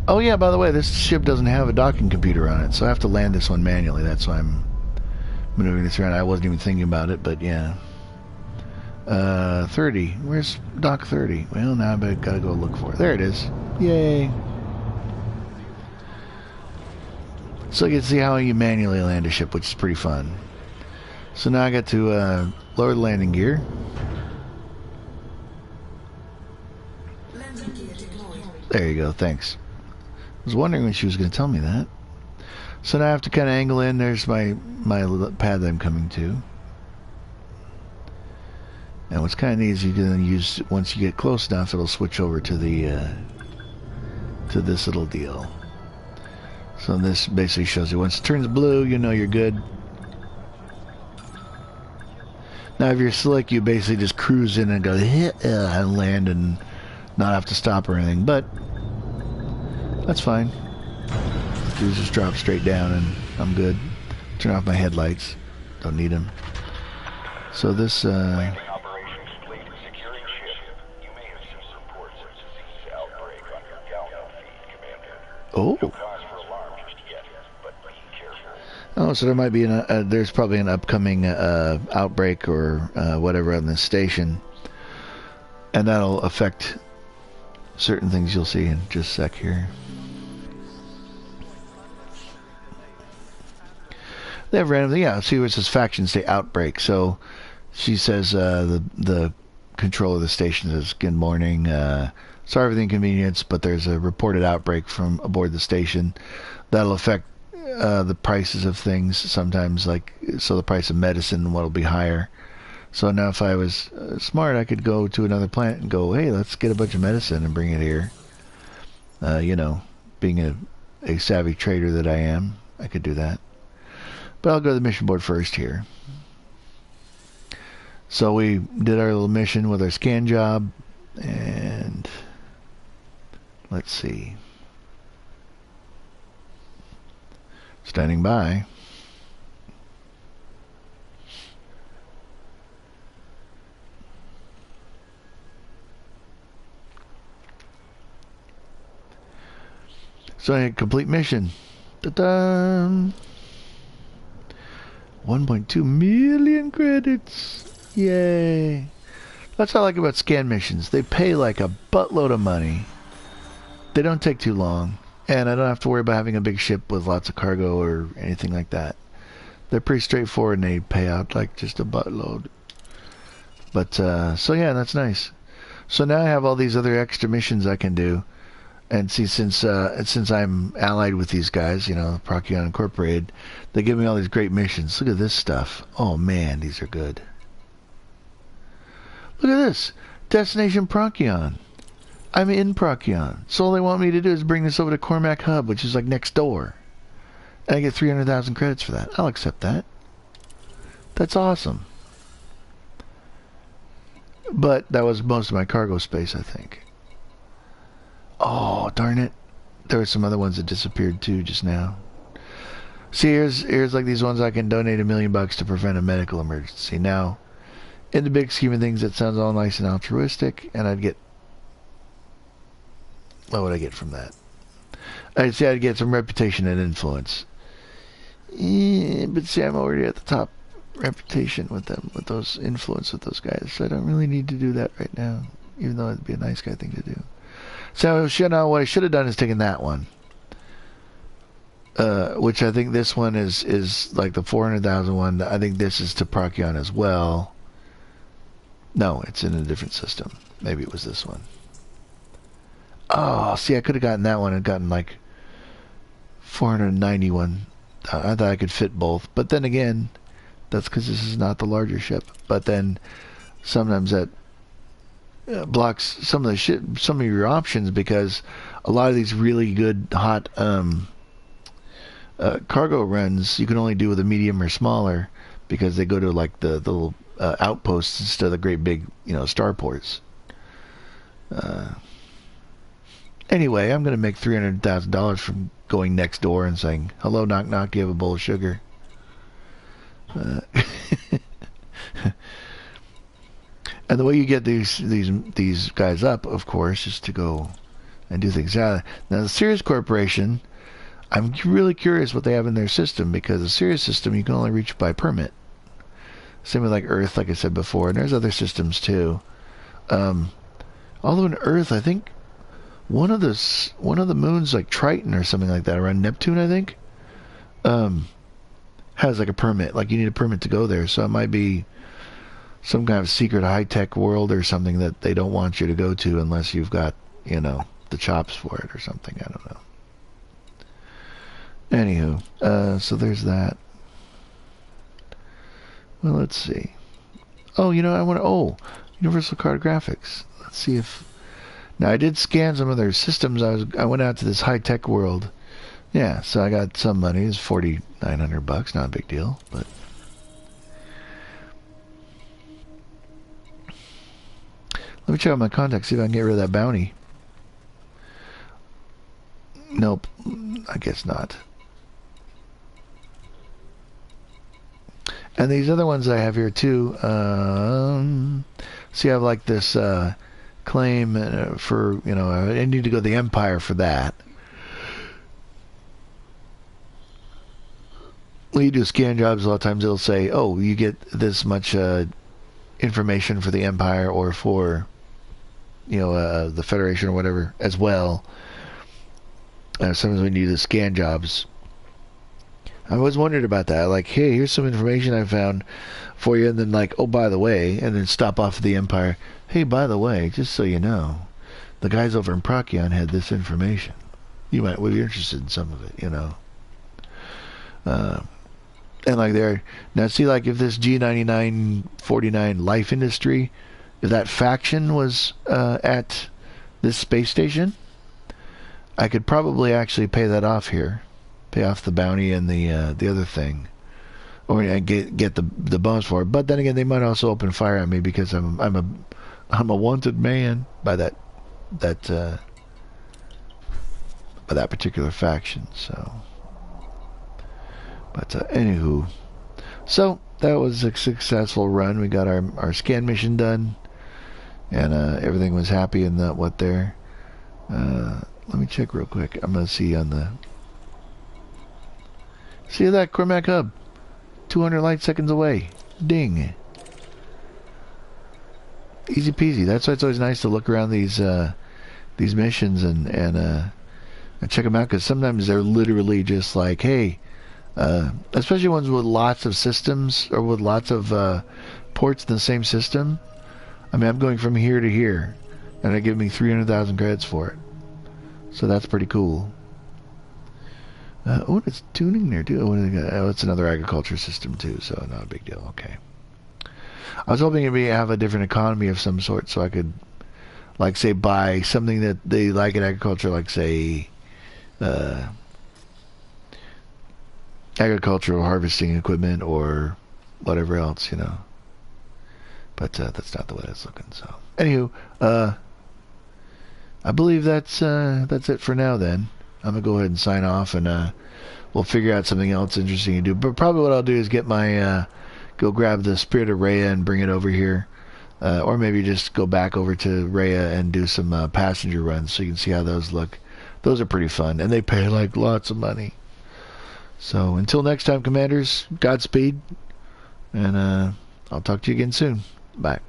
Oh yeah, by the way, this ship doesn't have a docking computer on it, so I have to land this one manually. That's why I'm maneuvering this around. I wasn't even thinking about it, but yeah. 30. Where's dock 30? Well, now I gotta go look for it. There it is. Yay. So you can see how you manually land a ship, which is pretty fun. So now I got to lower the landing gear. There you go, thanks. I was wondering when she was going to tell me that. So now I have to kind of angle in. There's my pad that I'm coming to. And what's kind of neat is you can use, once you get close enough, it'll switch over to the to this little deal. So this basically shows you once it turns blue, you know you're good. Now if you're slick, you basically just cruise in and go and land and not have to stop or anything. But That's fine. These just drop straight down and I'm good. Turn off my headlights. Don't need them. So this, Landing operations complete. Securing ship. You may have seen reports of disease outbreak on your Galmo feed, Commander. oh. No cause for alarm just yet, but be careful. Oh, so there might be there's probably an upcoming outbreak or whatever on this station. And that'll affect certain things you'll see in just a sec here. They have random, yeah, see where it says faction state outbreak. So she says the control of the station says, good morning, sorry for the inconvenience, but there's a reported outbreak from aboard the station. That'll affect the prices of things sometimes, like, so the price of medicine will be higher. So now if I was smart, I could go to another planet and go, hey, let's get a bunch of medicine and bring it here. You know, being a savvy trader that I am, I could do that. But I'll go to the mission board first here. So we did our little mission with our scan job, and let's see. Standing by. So I had complete mission. Ta-da! 1.2 million credits. Yay. That's what I like about scan missions. They pay like a buttload of money. They don't take too long. And I don't have to worry about having a big ship with lots of cargo or anything like that. They're pretty straightforward and they pay out like just a buttload. But, so yeah, that's nice. So now I have all these other extra missions I can do. And see, since I'm allied with these guys, you know, Procyon Incorporated, they give me all these great missions. Look at this stuff. Oh man, these are good. Look at this. Destination Procyon. I'm in Procyon. So all they want me to do is bring this over to Cormac Hub, which is like next door. And I get 300,000 credits for that. I'll accept that. That's awesome. But that was most of my cargo space, I think. Oh, darn it. There were some other ones that disappeared too just now. See, here's like these ones I can donate $1 million to prevent a medical emergency. Now, in the big scheme of things, it sounds all nice and altruistic, and I'd get... What would I get from that? I'd say I'd get some reputation and influence. But see, I'm already at the top reputation with them, with those influence with those guys, so I don't really need to do that right now, even though it'd be a nice guy thing to do. So, you know, what I should have done is taken that one. Which I think this one is like the 400,000 one. I think this is to Procyon as well. No, it's in a different system. Maybe it was this one. Oh, see, I could have gotten that one and gotten like 491. I thought I could fit both. But then again, that's because this is not the larger ship. But then sometimes that blocks some of your options, because a lot of these really good hot cargo runs you can only do with a medium or smaller, because they go to like the little outposts instead of the great big, you know, starports. Anyway, I'm gonna make $300,000 from going next door and saying, hello, knock knock, do you have a bowl of sugar? And the way you get these guys up, of course, is to go and do things. Now, the Sirius Corporation, I'm really curious what they have in their system, because the Sirius system you can only reach by permit. Same with like Earth, like I said before, and there's other systems too. Although in Earth, I think one of the moons, like Triton or something like that, around Neptune, I think, has like a permit. Like you need a permit to go there, so it might be some kind of secret high-tech world or something that they don't want you to go to unless you've got, you know, the chops for it or something. I don't know. Anywho, so there's that. Well, let's see. Oh, you know, Universal Cartographics. Let's see if... Now, I did scan some of their systems. I went out to this high-tech world. Yeah, so I got some money. It's $4,900. Not a big deal, but... Let me check out my contacts, see if I can get rid of that bounty. Nope, I guess not. And these other ones I have here too. See, I have like this claim for, I need to go to the Empire for that. When you do scan jobs, a lot of times it'll say, oh, you get this much information for the Empire or for, the Federation or whatever as well. Sometimes when you do the scan jobs, I always wondered about that. Like, hey, here's some information I found for you, and then like, oh, by the way, and then stop off at the Empire. Hey, by the way, just so you know, the guys over in Procyon had this information. You might be interested in some of it, And like there, now see, like if this G9949 Life Industry, if that faction was at this space station, I could probably actually pay that off here. Pay off the bounty and the other thing, or get the bonus for it. But then again, they might also open fire on me because I'm a wanted man by that particular faction. So, but anywho, so that was a successful run. We got our scan mission done, and everything was happy in that what there. Let me check real quick. I'm gonna see on the. See that Cormac hub, 200 light seconds away. Ding. Easy peasy. That's why it's always nice to look around these missions and check them out, because sometimes they're literally just like, hey, especially ones with lots of systems or with lots of ports in the same system. I mean, I'm going from here to here, and they give me 300,000 credits for it. So that's pretty cool. Oh, it's tuning there too. Oh, it's another agriculture system too, so not a big deal. Okay. I was hoping it'd have a different economy of some sort, so I could, like, say, buy something that they like in agriculture, like, say, agricultural harvesting equipment or whatever else, But that's not the way it's looking. So, anywho, I believe that's it for now. Then I'm gonna go ahead and sign off, and we'll figure out something else interesting to do. But probably what I'll do is get my go grab the Spirit of Rhea and bring it over here, or maybe just go back over to Rhea and do some passenger runs so you can see how those look. Those are pretty fun, and they pay like lots of money. So until next time, Commanders, Godspeed, and I'll talk to you again soon. Bye.